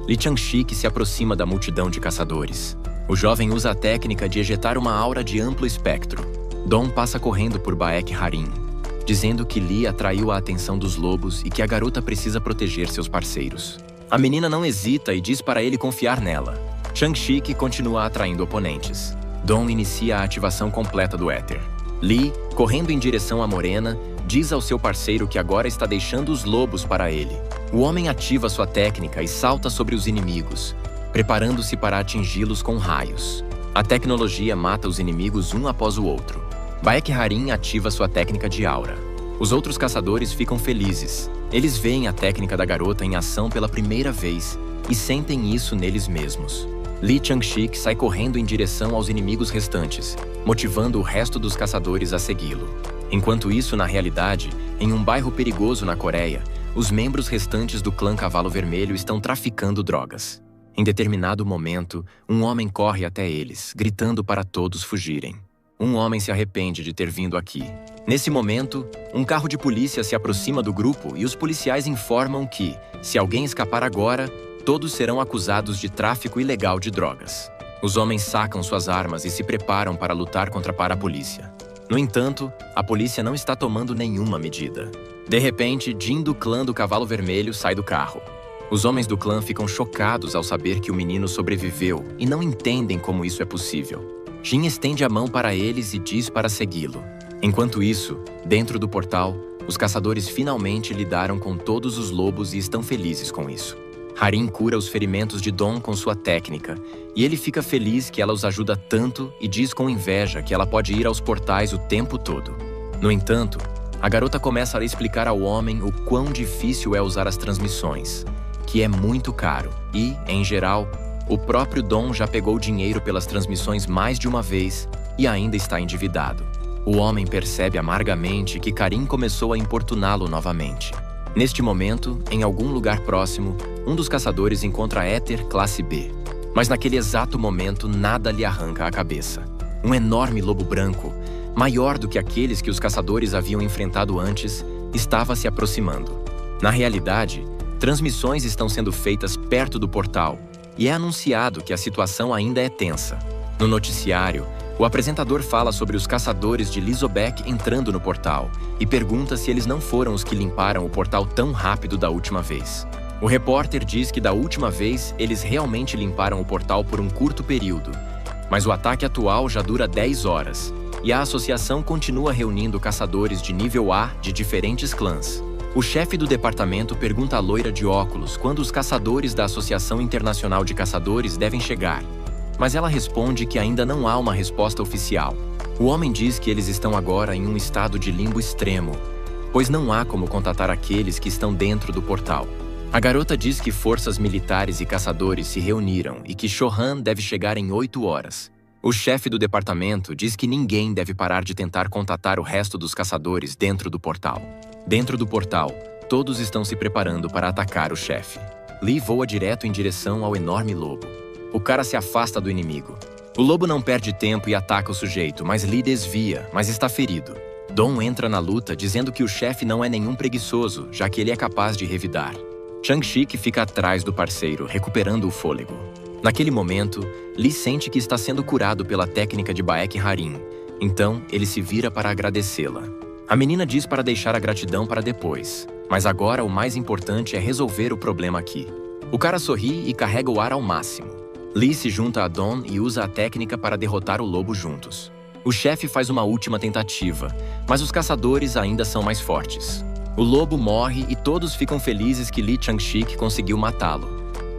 Lee Chang-Shik se aproxima da multidão de caçadores. O jovem usa a técnica de ejetar uma aura de amplo espectro. Dawn passa correndo por Baek Harin, dizendo que Lee atraiu a atenção dos lobos e que a garota precisa proteger seus parceiros. A menina não hesita e diz para ele confiar nela. Chang-Shik continua atraindo oponentes. Dawn inicia a ativação completa do éter. Lee, correndo em direção à Morena, diz ao seu parceiro que agora está deixando os lobos para ele. O homem ativa sua técnica e salta sobre os inimigos, preparando-se para atingi-los com raios. A tecnologia mata os inimigos um após o outro. Baek Harin ativa sua técnica de aura. Os outros caçadores ficam felizes. Eles veem a técnica da garota em ação pela primeira vez e sentem isso neles mesmos. Lee Chang-Shik sai correndo em direção aos inimigos restantes, motivando o resto dos caçadores a segui-lo. Enquanto isso, na realidade, em um bairro perigoso na Coreia, os membros restantes do clã Cavalo Vermelho estão traficando drogas. Em determinado momento, um homem corre até eles, gritando para todos fugirem. Um homem se arrepende de ter vindo aqui. Nesse momento, um carro de polícia se aproxima do grupo e os policiais informam que, se alguém escapar agora, todos serão acusados de tráfico ilegal de drogas. Os homens sacam suas armas e se preparam para lutar contra a parapolícia. No entanto, a polícia não está tomando nenhuma medida. De repente, Jin do clã do Cavalo Vermelho sai do carro. Os homens do clã ficam chocados ao saber que o menino sobreviveu e não entendem como isso é possível. Jin estende a mão para eles e diz para segui-lo. Enquanto isso, dentro do portal, os caçadores finalmente lidaram com todos os lobos e estão felizes com isso. Harin cura os ferimentos de Dawn com sua técnica, e ele fica feliz que ela os ajuda tanto e diz com inveja que ela pode ir aos portais o tempo todo. No entanto, a garota começa a explicar ao homem o quão difícil é usar as transmissões, que é muito caro e, em geral, o próprio Dawn já pegou dinheiro pelas transmissões mais de uma vez e ainda está endividado. O homem percebe amargamente que Karin começou a importuná-lo novamente. Neste momento, em algum lugar próximo, um dos caçadores encontra éter classe B. Mas naquele exato momento, nada lhe arranca a cabeça. Um enorme lobo branco, maior do que aqueles que os caçadores haviam enfrentado antes, estava se aproximando. Na realidade, transmissões estão sendo feitas perto do portal e é anunciado que a situação ainda é tensa. No noticiário, o apresentador fala sobre os caçadores de Lisobek entrando no portal e pergunta se eles não foram os que limparam o portal tão rápido da última vez. O repórter diz que da última vez eles realmente limparam o portal por um curto período, mas o ataque atual já dura 10 horas e a associação continua reunindo caçadores de nível A de diferentes clãs. O chefe do departamento pergunta à loira de óculos quando os caçadores da Associação Internacional de Caçadores devem chegar, mas ela responde que ainda não há uma resposta oficial. O homem diz que eles estão agora em um estado de limbo extremo, pois não há como contatar aqueles que estão dentro do portal. A garota diz que forças militares e caçadores se reuniram e que Shohan deve chegar em 8 horas. O chefe do departamento diz que ninguém deve parar de tentar contatar o resto dos caçadores dentro do portal. Dentro do portal, todos estão se preparando para atacar o chefe. Lee voa direto em direção ao enorme lobo. O cara se afasta do inimigo. O lobo não perde tempo e ataca o sujeito, mas Lee desvia, mas está ferido. Dom entra na luta dizendo que o chefe não é nenhum preguiçoso, já que ele é capaz de revidar. Chang-Shik fica atrás do parceiro, recuperando o fôlego. Naquele momento, Lee sente que está sendo curado pela técnica de Baek Harin, então ele se vira para agradecê-la. A menina diz para deixar a gratidão para depois, mas agora o mais importante é resolver o problema aqui. O cara sorri e carrega o ar ao máximo. Lee se junta a Don e usa a técnica para derrotar o lobo juntos. O chefe faz uma última tentativa, mas os caçadores ainda são mais fortes. O lobo morre e todos ficam felizes que Lee Chang-Shik conseguiu matá-lo.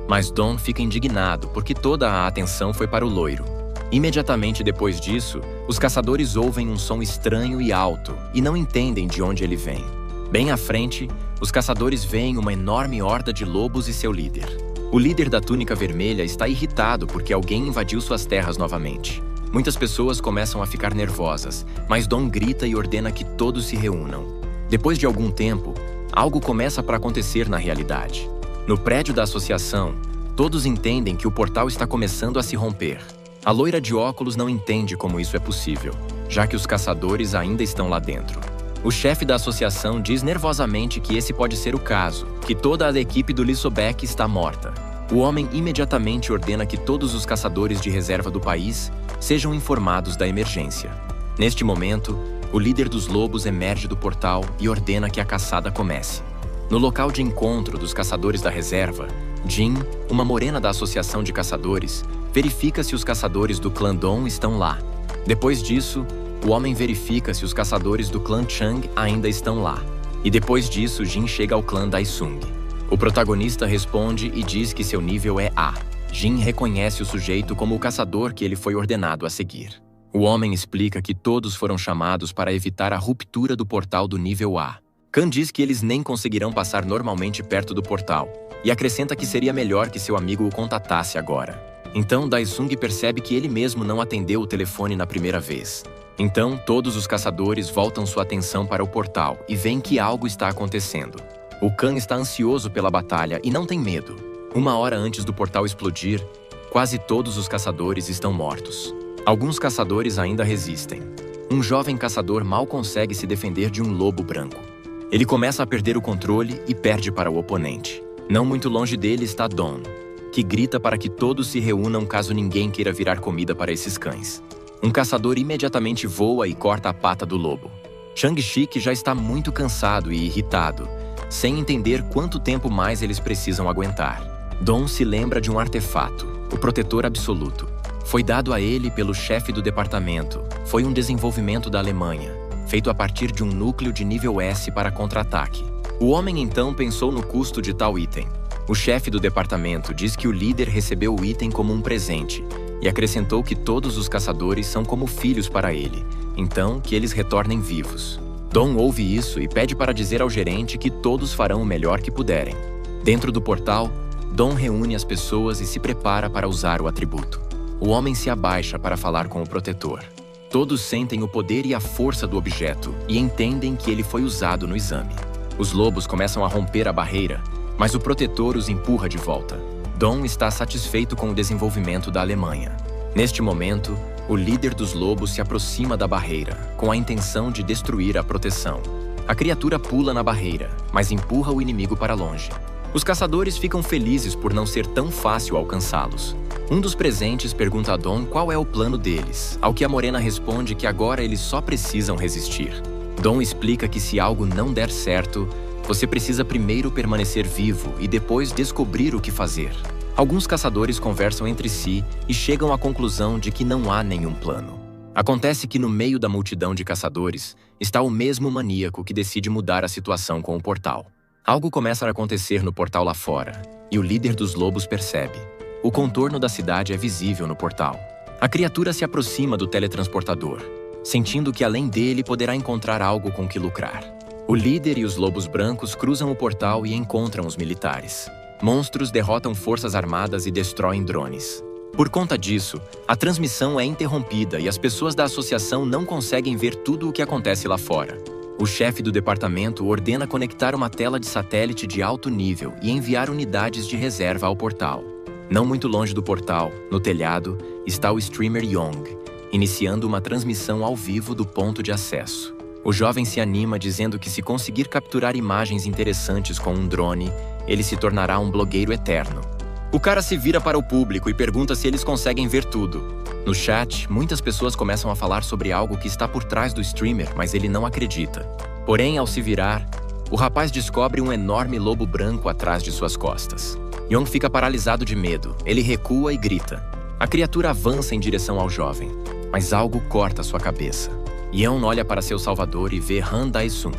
Mas Don fica indignado porque toda a atenção foi para o loiro. Imediatamente depois disso, os caçadores ouvem um som estranho e alto e não entendem de onde ele vem. Bem à frente, os caçadores veem uma enorme horda de lobos e seu líder. O líder da túnica vermelha está irritado porque alguém invadiu suas terras novamente. Muitas pessoas começam a ficar nervosas, mas Don grita e ordena que todos se reúnam. Depois de algum tempo, algo começa para acontecer na realidade. No prédio da associação, todos entendem que o portal está começando a se romper. A loira de óculos não entende como isso é possível, já que os caçadores ainda estão lá dentro. O chefe da associação diz nervosamente que esse pode ser o caso, que toda a equipe do Lee Sobek está morta. O homem imediatamente ordena que todos os caçadores de reserva do país sejam informados da emergência. Neste momento, o líder dos lobos emerge do portal e ordena que a caçada comece. No local de encontro dos caçadores da reserva, Jin, uma morena da associação de caçadores, verifica se os caçadores do clã Dong estão lá. Depois disso, o homem verifica se os caçadores do clã Chang ainda estão lá. E depois disso, Jin chega ao clã Daisung. O protagonista responde e diz que seu nível é A. Jin reconhece o sujeito como o caçador que ele foi ordenado a seguir. O homem explica que todos foram chamados para evitar a ruptura do portal do nível A. Khan diz que eles nem conseguirão passar normalmente perto do portal, e acrescenta que seria melhor que seu amigo o contatasse agora. Então Daisung percebe que ele mesmo não atendeu o telefone na primeira vez. Então todos os caçadores voltam sua atenção para o portal e veem que algo está acontecendo. O Khan está ansioso pela batalha e não tem medo. 1 hora antes do portal explodir, quase todos os caçadores estão mortos. Alguns caçadores ainda resistem. Um jovem caçador mal consegue se defender de um lobo branco. Ele começa a perder o controle e perde para o oponente. Não muito longe dele está Don, que grita para que todos se reúnam caso ninguém queira virar comida para esses cães. Um caçador imediatamente voa e corta a pata do lobo. Chang-Shik já está muito cansado e irritado, sem entender quanto tempo mais eles precisam aguentar. Don se lembra de um artefato, o Protetor Absoluto. Foi dado a ele pelo chefe do departamento. Foi um desenvolvimento da Alemanha, feito a partir de um núcleo de nível S para contra-ataque. O homem então pensou no custo de tal item. O chefe do departamento diz que o líder recebeu o item como um presente e acrescentou que todos os caçadores são como filhos para ele, então que eles retornem vivos. Don ouve isso e pede para dizer ao gerente que todos farão o melhor que puderem. Dentro do portal, Don reúne as pessoas e se prepara para usar o atributo. O homem se abaixa para falar com o protetor. Todos sentem o poder e a força do objeto e entendem que ele foi usado no exame. Os lobos começam a romper a barreira, mas o protetor os empurra de volta. Don está satisfeito com o desenvolvimento da Alemanha. Neste momento, o líder dos lobos se aproxima da barreira, com a intenção de destruir a proteção. A criatura pula na barreira, mas empurra o inimigo para longe. Os caçadores ficam felizes por não ser tão fácil alcançá-los. Um dos presentes pergunta a Don qual é o plano deles, ao que a morena responde que agora eles só precisam resistir. Don explica que se algo não der certo, você precisa primeiro permanecer vivo e depois descobrir o que fazer. Alguns caçadores conversam entre si e chegam à conclusão de que não há nenhum plano. Acontece que no meio da multidão de caçadores está o mesmo maníaco que decide mudar a situação com o portal. Algo começa a acontecer no portal lá fora, e o líder dos lobos percebe. O contorno da cidade é visível no portal. A criatura se aproxima do teletransportador, sentindo que além dele poderá encontrar algo com que lucrar. O líder e os lobos brancos cruzam o portal e encontram os militares. Monstros derrotam forças armadas e destroem drones. Por conta disso, a transmissão é interrompida e as pessoas da associação não conseguem ver tudo o que acontece lá fora. O chefe do departamento ordena conectar uma tela de satélite de alto nível e enviar unidades de reserva ao portal. Não muito longe do portal, no telhado, está o streamer Young, iniciando uma transmissão ao vivo do ponto de acesso. O jovem se anima dizendo que se conseguir capturar imagens interessantes com um drone, ele se tornará um blogueiro eterno. O cara se vira para o público e pergunta se eles conseguem ver tudo. No chat, muitas pessoas começam a falar sobre algo que está por trás do streamer, mas ele não acredita. Porém, ao se virar, o rapaz descobre um enorme lobo branco atrás de suas costas. Young fica paralisado de medo. Ele recua e grita. A criatura avança em direção ao jovem, mas algo corta sua cabeça. Young olha para seu salvador e vê Han Dae-sung.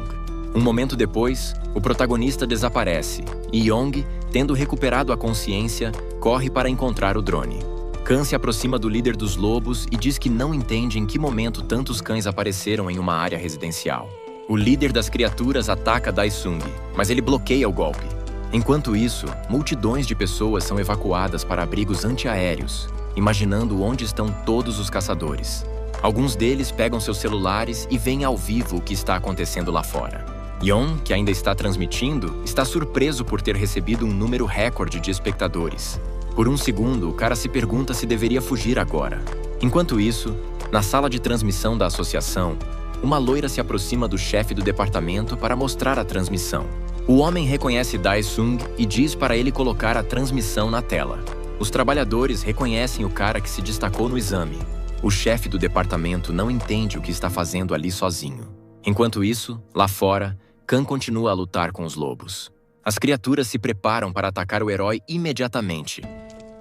Um momento depois, o protagonista desaparece e Young, tendo recuperado a consciência, corre para encontrar o drone. Kan se aproxima do líder dos lobos e diz que não entende em que momento tantos cães apareceram em uma área residencial. O líder das criaturas ataca Dae-sung, mas ele bloqueia o golpe. Enquanto isso, multidões de pessoas são evacuadas para abrigos antiaéreos, imaginando onde estão todos os caçadores. Alguns deles pegam seus celulares e veem ao vivo o que está acontecendo lá fora. Young, que ainda está transmitindo, está surpreso por ter recebido um número recorde de espectadores. Por um segundo, o cara se pergunta se deveria fugir agora. Enquanto isso, na sala de transmissão da associação, uma loira se aproxima do chefe do departamento para mostrar a transmissão. O homem reconhece Dae-sung e diz para ele colocar a transmissão na tela. Os trabalhadores reconhecem o cara que se destacou no exame. O chefe do departamento não entende o que está fazendo ali sozinho. Enquanto isso, lá fora, Kan continua a lutar com os lobos. As criaturas se preparam para atacar o herói imediatamente.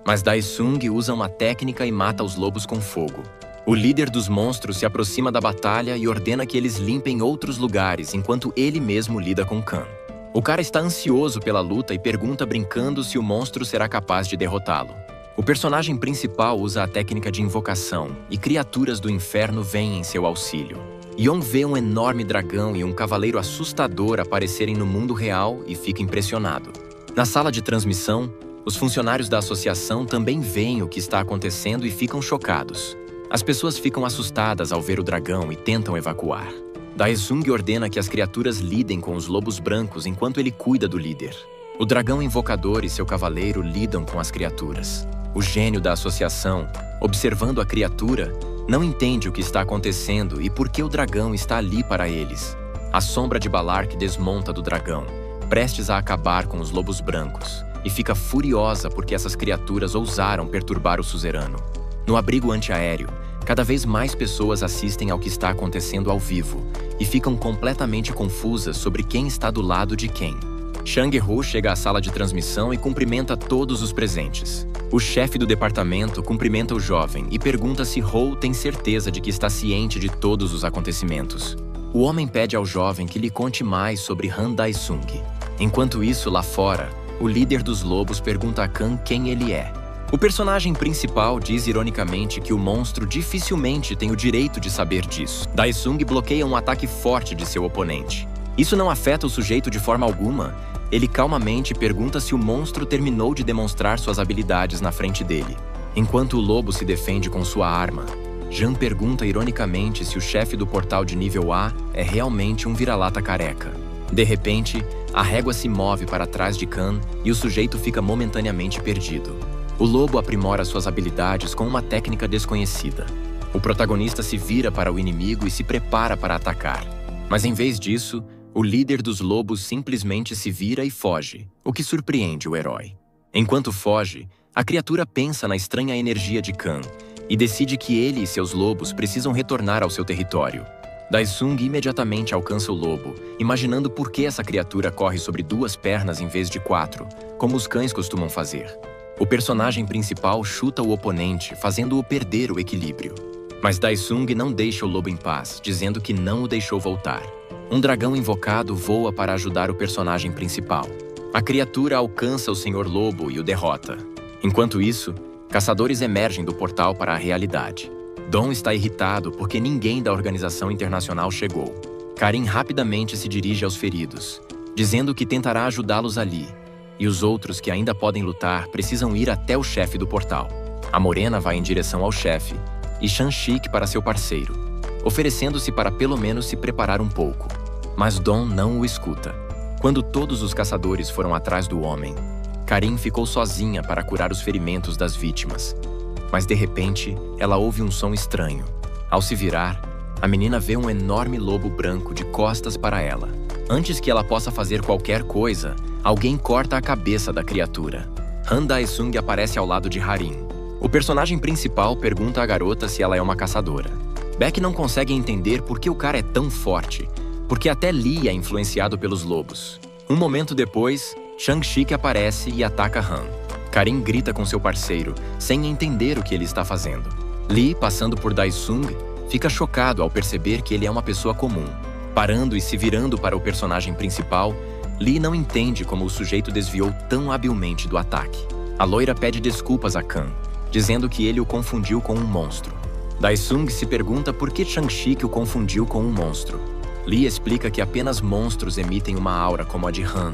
Mas Dae-sung usa uma técnica e mata os lobos com fogo. O líder dos monstros se aproxima da batalha e ordena que eles limpem outros lugares enquanto ele mesmo lida com Kan. O cara está ansioso pela luta e pergunta brincando se o monstro será capaz de derrotá-lo. O personagem principal usa a técnica de invocação e criaturas do inferno vêm em seu auxílio. Young vê um enorme dragão e um cavaleiro assustador aparecerem no mundo real e fica impressionado. Na sala de transmissão, os funcionários da associação também veem o que está acontecendo e ficam chocados. As pessoas ficam assustadas ao ver o dragão e tentam evacuar. Dae-sung ordena que as criaturas lidem com os lobos brancos enquanto ele cuida do líder. O dragão invocador e seu cavaleiro lidam com as criaturas. O gênio da associação, observando a criatura, não entende o que está acontecendo e por que o dragão está ali para eles. A sombra de Balark desmonta do dragão, prestes a acabar com os lobos brancos, e fica furiosa porque essas criaturas ousaram perturbar o suzerano. No abrigo antiaéreo, cada vez mais pessoas assistem ao que está acontecendo ao vivo e ficam completamente confusas sobre quem está do lado de quem. Chang-ho chega à sala de transmissão e cumprimenta todos os presentes. O chefe do departamento cumprimenta o jovem e pergunta se Ho tem certeza de que está ciente de todos os acontecimentos. O homem pede ao jovem que lhe conte mais sobre Han Dae-sung. Enquanto isso, lá fora, o líder dos lobos pergunta a Kan quem ele é. O personagem principal diz ironicamente que o monstro dificilmente tem o direito de saber disso. Dae-sung bloqueia um ataque forte de seu oponente. Isso não afeta o sujeito de forma alguma. Ele calmamente pergunta se o monstro terminou de demonstrar suas habilidades na frente dele. Enquanto o lobo se defende com sua arma, Jan pergunta ironicamente se o chefe do portal de nível A é realmente um vira-lata careca. De repente, a régua se move para trás de Kan e o sujeito fica momentaneamente perdido. O lobo aprimora suas habilidades com uma técnica desconhecida. O protagonista se vira para o inimigo e se prepara para atacar. Mas em vez disso, o líder dos lobos simplesmente se vira e foge, o que surpreende o herói. Enquanto foge, a criatura pensa na estranha energia de Kan e decide que ele e seus lobos precisam retornar ao seu território. Dae-sung imediatamente alcança o lobo, imaginando por que essa criatura corre sobre 2 pernas em vez de 4, como os cães costumam fazer. O personagem principal chuta o oponente, fazendo-o perder o equilíbrio. Mas Daesung não deixa o lobo em paz, dizendo que não o deixou voltar. Um dragão invocado voa para ajudar o personagem principal. A criatura alcança o Senhor Lobo e o derrota. Enquanto isso, caçadores emergem do portal para a realidade. Dom está irritado porque ninguém da organização internacional chegou. Karin rapidamente se dirige aos feridos, dizendo que tentará ajudá-los ali, e os outros que ainda podem lutar precisam ir até o chefe do portal. A Morena vai em direção ao chefe, e Shan-Shik para seu parceiro, oferecendo-se para pelo menos se preparar um pouco. Mas Dom não o escuta. Quando todos os caçadores foram atrás do homem, Karin ficou sozinha para curar os ferimentos das vítimas. Mas de repente, ela ouve um som estranho. Ao se virar, a menina vê um enorme lobo branco de costas para ela. Antes que ela possa fazer qualquer coisa, alguém corta a cabeça da criatura. Han Daesung aparece ao lado de Harin. O personagem principal pergunta à garota se ela é uma caçadora. Beck não consegue entender por que o cara é tão forte, porque até Lee é influenciado pelos lobos. Um momento depois, Shang-Shik aparece e ataca Han. Karin grita com seu parceiro, sem entender o que ele está fazendo. Lee, passando por Daesung, fica chocado ao perceber que ele é uma pessoa comum. Parando e se virando para o personagem principal, Lee não entende como o sujeito desviou tão habilmente do ataque. A loira pede desculpas a Khan, dizendo que ele o confundiu com um monstro. Daesung se pergunta por que Shang-Shik o confundiu com um monstro. Lee explica que apenas monstros emitem uma aura como a de Han,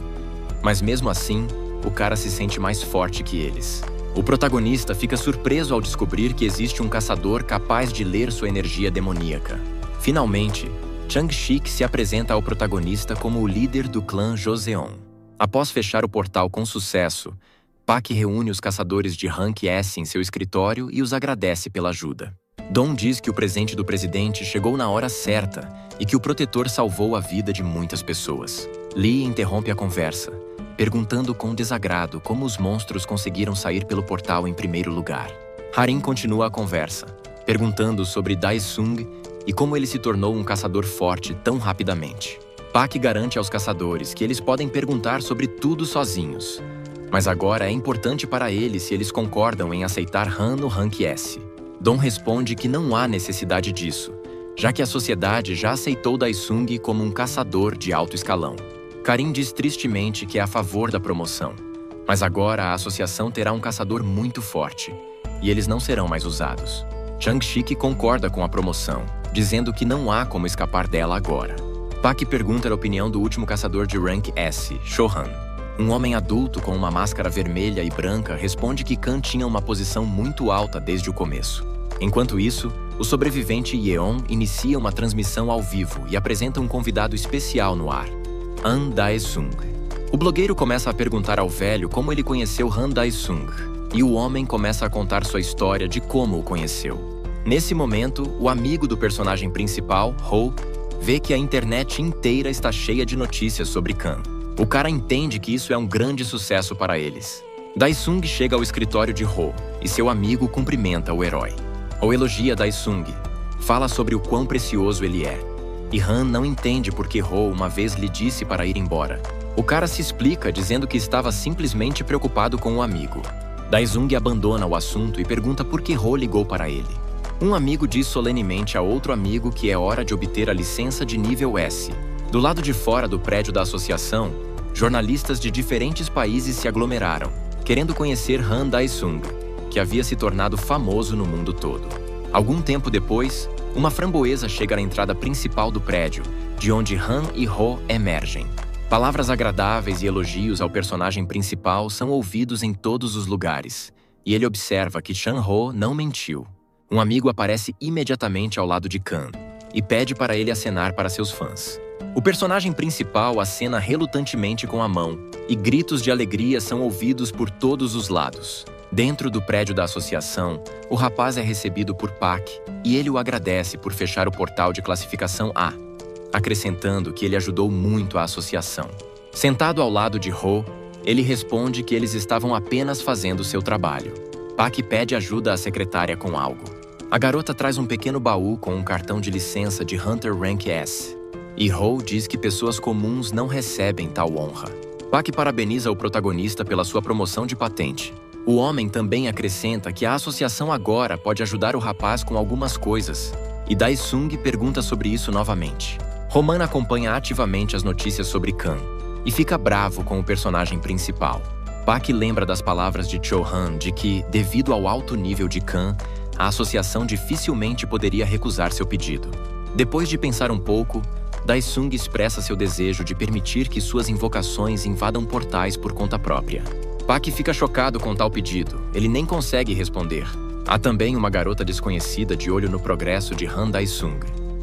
mas mesmo assim, o cara se sente mais forte que eles. O protagonista fica surpreso ao descobrir que existe um caçador capaz de ler sua energia demoníaca. Finalmente, Shang-Shik se apresenta ao protagonista como o líder do clã Joseon. Após fechar o portal com sucesso, Pak reúne os caçadores de Rank S em seu escritório e os agradece pela ajuda. Dom diz que o presente do presidente chegou na hora certa e que o protetor salvou a vida de muitas pessoas. Lee interrompe a conversa, perguntando com desagrado como os monstros conseguiram sair pelo portal em primeiro lugar. Harin continua a conversa, perguntando sobre Daesung e como ele se tornou um caçador forte tão rapidamente. Pak garante aos caçadores que eles podem perguntar sobre tudo sozinhos, mas agora é importante para eles se eles concordam em aceitar Han no Rank S. Dom responde que não há necessidade disso, já que a sociedade já aceitou Daesung como um caçador de alto escalão. Karin diz tristemente que é a favor da promoção, mas agora a associação terá um caçador muito forte, e eles não serão mais usados. Shang-Shik concorda com a promoção, dizendo que não há como escapar dela agora. Pak pergunta a opinião do último caçador de Rank S, Shohan. Um homem adulto com uma máscara vermelha e branca responde que Khan tinha uma posição muito alta desde o começo. Enquanto isso, o sobrevivente Yeon inicia uma transmissão ao vivo e apresenta um convidado especial no ar, Han Daesung. O blogueiro começa a perguntar ao velho como ele conheceu Han Daesung, e o homem começa a contar sua história de como o conheceu. Nesse momento, o amigo do personagem principal, Ho, vê que a internet inteira está cheia de notícias sobre Khan. O cara entende que isso é um grande sucesso para eles. Daesung chega ao escritório de Ho, e seu amigo cumprimenta o herói. Ho elogia Daesung, fala sobre o quão precioso ele é, e Han não entende por que Ho uma vez lhe disse para ir embora. O cara se explica dizendo que estava simplesmente preocupado com o amigo. Daesung abandona o assunto e pergunta por que Ho ligou para ele. Um amigo diz solenemente a outro amigo que é hora de obter a licença de nível S. Do lado de fora do prédio da associação, jornalistas de diferentes países se aglomeraram, querendo conhecer Han Daesung, que havia se tornado famoso no mundo todo. Algum tempo depois, uma framboesa chega na entrada principal do prédio, de onde Han e Ho emergem. Palavras agradáveis e elogios ao personagem principal são ouvidos em todos os lugares, e ele observa que Chan-Ho não mentiu. Um amigo aparece imediatamente ao lado de Khan e pede para ele acenar para seus fãs. O personagem principal acena relutantemente com a mão, e gritos de alegria são ouvidos por todos os lados. Dentro do prédio da associação, o rapaz é recebido por Pak e ele o agradece por fechar o portal de classificação A, acrescentando que ele ajudou muito a associação. Sentado ao lado de Ho, ele responde que eles estavam apenas fazendo seu trabalho. Pak pede ajuda à secretária com algo. A garota traz um pequeno baú com um cartão de licença de Hunter Rank S, e Ho diz que pessoas comuns não recebem tal honra. Pak parabeniza o protagonista pela sua promoção de patente, O homem também acrescenta que a associação agora pode ajudar o rapaz com algumas coisas, e Dae-sung pergunta sobre isso novamente. Roman acompanha ativamente as notícias sobre Kang e fica bravo com o personagem principal. Pak lembra das palavras de Cho-han de que, devido ao alto nível de Kang, a associação dificilmente poderia recusar seu pedido. Depois de pensar um pouco, Dae-sung expressa seu desejo de permitir que suas invocações invadam portais por conta própria. Pak fica chocado com tal pedido, ele nem consegue responder. Há também uma garota desconhecida de olho no progresso de Han Dae-sung.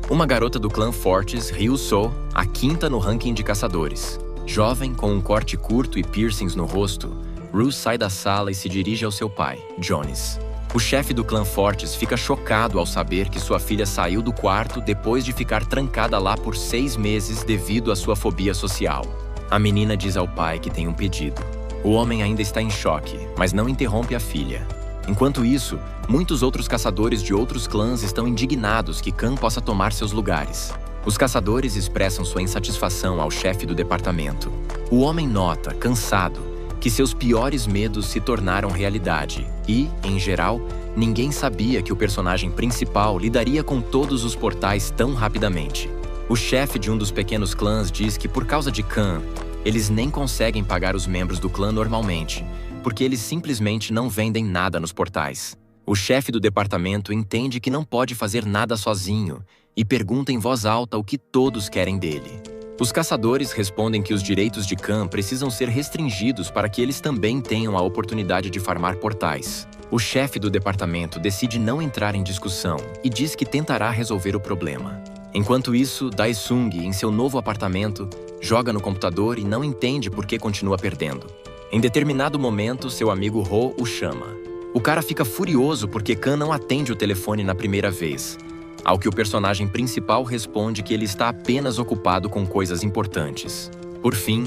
Uma garota do clã Fortes, Ryu-so, a quinta no ranking de caçadores. Jovem, com um corte curto e piercings no rosto, Rue sai da sala e se dirige ao seu pai, Jones. O chefe do clã Fortes fica chocado ao saber que sua filha saiu do quarto depois de ficar trancada lá por 6 meses devido à sua fobia social. A menina diz ao pai que tem um pedido. O homem ainda está em choque, mas não interrompe a filha. Enquanto isso, muitos outros caçadores de outros clãs estão indignados que Kang possa tomar seus lugares. Os caçadores expressam sua insatisfação ao chefe do departamento. O homem nota, cansado, que seus piores medos se tornaram realidade e, em geral, ninguém sabia que o personagem principal lidaria com todos os portais tão rapidamente. O chefe de um dos pequenos clãs diz que, por causa de Kang, eles nem conseguem pagar os membros do clã normalmente, porque eles simplesmente não vendem nada nos portais. O chefe do departamento entende que não pode fazer nada sozinho e pergunta em voz alta o que todos querem dele. Os caçadores respondem que os direitos de Kang precisam ser restringidos para que eles também tenham a oportunidade de farmar portais. O chefe do departamento decide não entrar em discussão e diz que tentará resolver o problema. Enquanto isso, Dae-sung, em seu novo apartamento, joga no computador e não entende por que continua perdendo. Em determinado momento, seu amigo Ho o chama. O cara fica furioso porque Kang não atende o telefone na primeira vez, ao que o personagem principal responde que ele está apenas ocupado com coisas importantes. Por fim,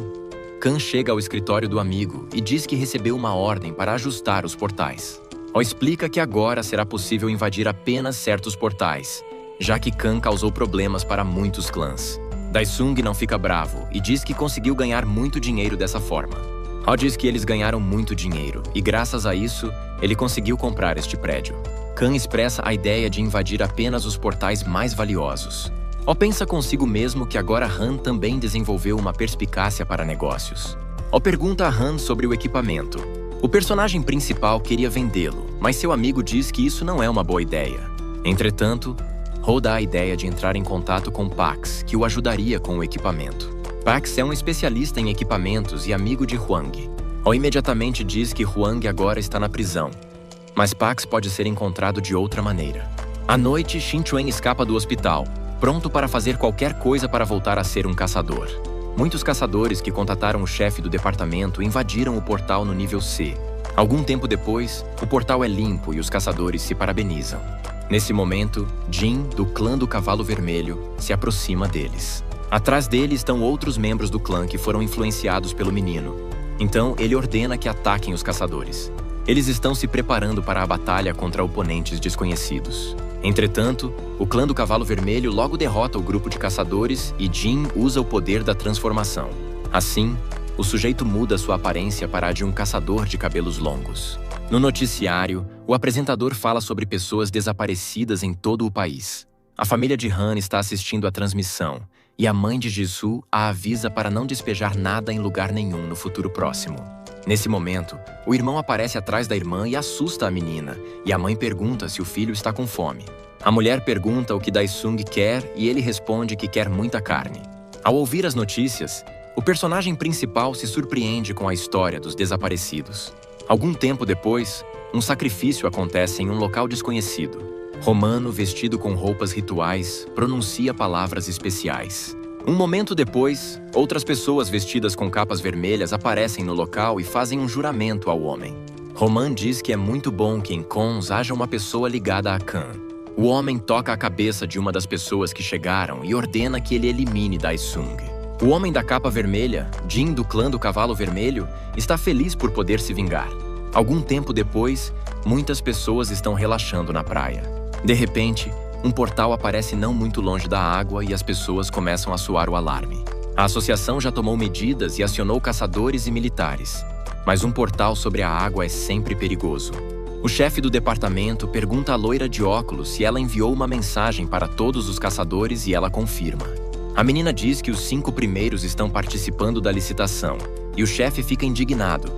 Kang chega ao escritório do amigo e diz que recebeu uma ordem para ajustar os portais. Ho explica que agora será possível invadir apenas certos portais, já que Kang causou problemas para muitos clãs. Dae-sung não fica bravo e diz que conseguiu ganhar muito dinheiro dessa forma. Ho diz que eles ganharam muito dinheiro e, graças a isso, ele conseguiu comprar este prédio. Kang expressa a ideia de invadir apenas os portais mais valiosos. Ho pensa consigo mesmo que agora Han também desenvolveu uma perspicácia para negócios. Ho pergunta a Han sobre o equipamento. O personagem principal queria vendê-lo, mas seu amigo diz que isso não é uma boa ideia. Entretanto, Ho dá a ideia de entrar em contato com Pax, que o ajudaria com o equipamento. Pax é um especialista em equipamentos e amigo de Hwang. Ho imediatamente diz que Hwang agora está na prisão, mas Pax pode ser encontrado de outra maneira. À noite, Shin Chuen escapa do hospital, pronto para fazer qualquer coisa para voltar a ser um caçador. Muitos caçadores que contataram o chefe do departamento invadiram o portal no nível C. Algum tempo depois, o portal é limpo e os caçadores se parabenizam. Nesse momento, Jin, do clã do Cavalo Vermelho, se aproxima deles. Atrás dele estão outros membros do clã que foram influenciados pelo menino. Então, ele ordena que ataquem os caçadores. Eles estão se preparando para a batalha contra oponentes desconhecidos. Entretanto, o clã do Cavalo Vermelho logo derrota o grupo de caçadores e Jin usa o poder da transformação. Assim, o sujeito muda sua aparência para a de um caçador de cabelos longos. No noticiário, o apresentador fala sobre pessoas desaparecidas em todo o país. A família de Han está assistindo à transmissão e a mãe de Jisoo a avisa para não despejar nada em lugar nenhum no futuro próximo. Nesse momento, o irmão aparece atrás da irmã e assusta a menina, e a mãe pergunta se o filho está com fome. A mulher pergunta o que Dae-sung quer e ele responde que quer muita carne. Ao ouvir as notícias, o personagem principal se surpreende com a história dos desaparecidos. Algum tempo depois, um sacrifício acontece em um local desconhecido. Romano, vestido com roupas rituais, pronuncia palavras especiais. Um momento depois, outras pessoas vestidas com capas vermelhas aparecem no local e fazem um juramento ao homem. Roman diz que é muito bom que em Cons haja uma pessoa ligada a Kang. O homem toca a cabeça de uma das pessoas que chegaram e ordena que ele elimine Dae-sung. O homem da capa vermelha, Jin do clã do Cavalo Vermelho, está feliz por poder se vingar. Algum tempo depois, muitas pessoas estão relaxando na praia. De repente, um portal aparece não muito longe da água e as pessoas começam a soar o alarme. A associação já tomou medidas e acionou caçadores e militares. mas um portal sobre a água é sempre perigoso. O chefe do departamento pergunta à loira de óculos se ela enviou uma mensagem para todos os caçadores e ela confirma. A menina diz que os 5 primeiros estão participando da licitação e o chefe fica indignado.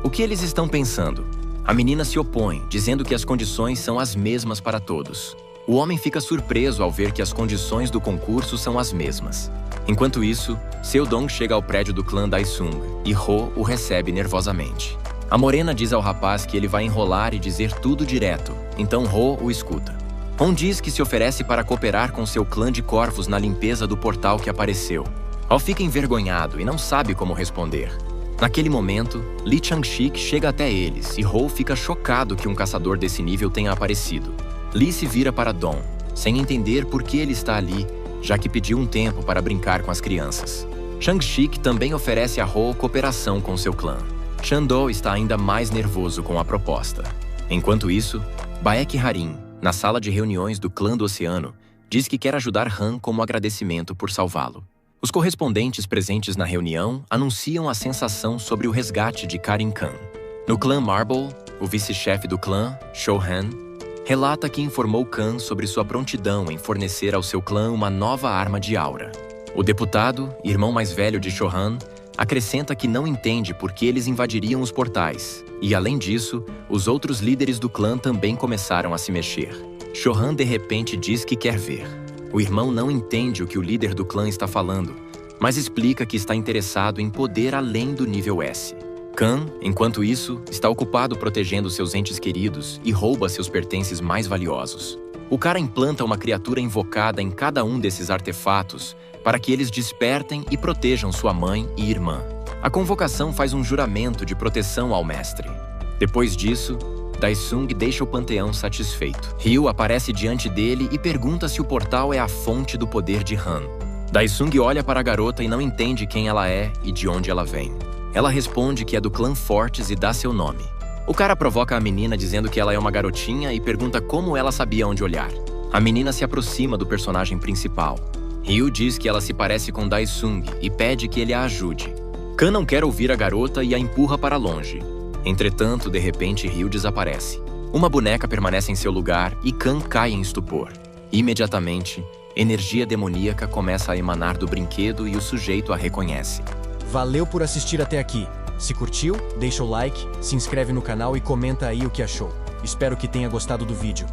O que eles estão pensando? A menina se opõe, dizendo que as condições são as mesmas para todos. O homem fica surpreso ao ver que as condições do concurso são as mesmas. Enquanto isso, Seodong chega ao prédio do clã Daesung e Ho o recebe nervosamente. A morena diz ao rapaz que ele vai enrolar e dizer tudo direto, então Ho o escuta. Hon diz que se oferece para cooperar com seu clã de corvos na limpeza do portal que apareceu. Ho fica envergonhado e não sabe como responder. Naquele momento, Li Changshik chega até eles e Ho fica chocado que um caçador desse nível tenha aparecido. Li se vira para Dong, sem entender por que ele está ali, já que pediu um tempo para brincar com as crianças. Changshik também oferece a Ho cooperação com seu clã. Chando está ainda mais nervoso com a proposta. Enquanto isso, Baek Harin, na sala de reuniões do clã do oceano, diz que quer ajudar Han como agradecimento por salvá-lo. Os correspondentes presentes na reunião anunciam a sensação sobre o resgate de Karin Khan. No clã Marble, o vice-chefe do clã, Shohan, relata que informou Khan sobre sua prontidão em fornecer ao seu clã uma nova arma de aura. O deputado, irmão mais velho de Shohan, acrescenta que não entende por que eles invadiriam os portais, e além disso, os outros líderes do clã também começaram a se mexer. Shohan de repente diz que quer ver. O irmão não entende o que o líder do clã está falando, mas explica que está interessado em poder além do nível S. Khan, enquanto isso, está ocupado protegendo seus entes queridos e rouba seus pertences mais valiosos. O cara implanta uma criatura invocada em cada um desses artefatos para que eles despertem e protejam sua mãe e irmã. A convocação faz um juramento de proteção ao mestre. Depois disso, Daesung deixa o panteão satisfeito. Ryu aparece diante dele e pergunta se o portal é a fonte do poder de Han. Daesung olha para a garota e não entende quem ela é e de onde ela vem. Ela responde que é do clã Fortes e dá seu nome. O cara provoca a menina dizendo que ela é uma garotinha e pergunta como ela sabia onde olhar. A menina se aproxima do personagem principal. Ryu diz que ela se parece com Daesung e pede que ele a ajude. Khan não quer ouvir a garota e a empurra para longe. Entretanto, de repente, Ryu desaparece. Uma boneca permanece em seu lugar e Khan cai em estupor. Imediatamente, energia demoníaca começa a emanar do brinquedo e o sujeito a reconhece. Valeu por assistir até aqui. Se curtiu, deixa o like, se inscreve no canal e comenta aí o que achou. Espero que tenha gostado do vídeo.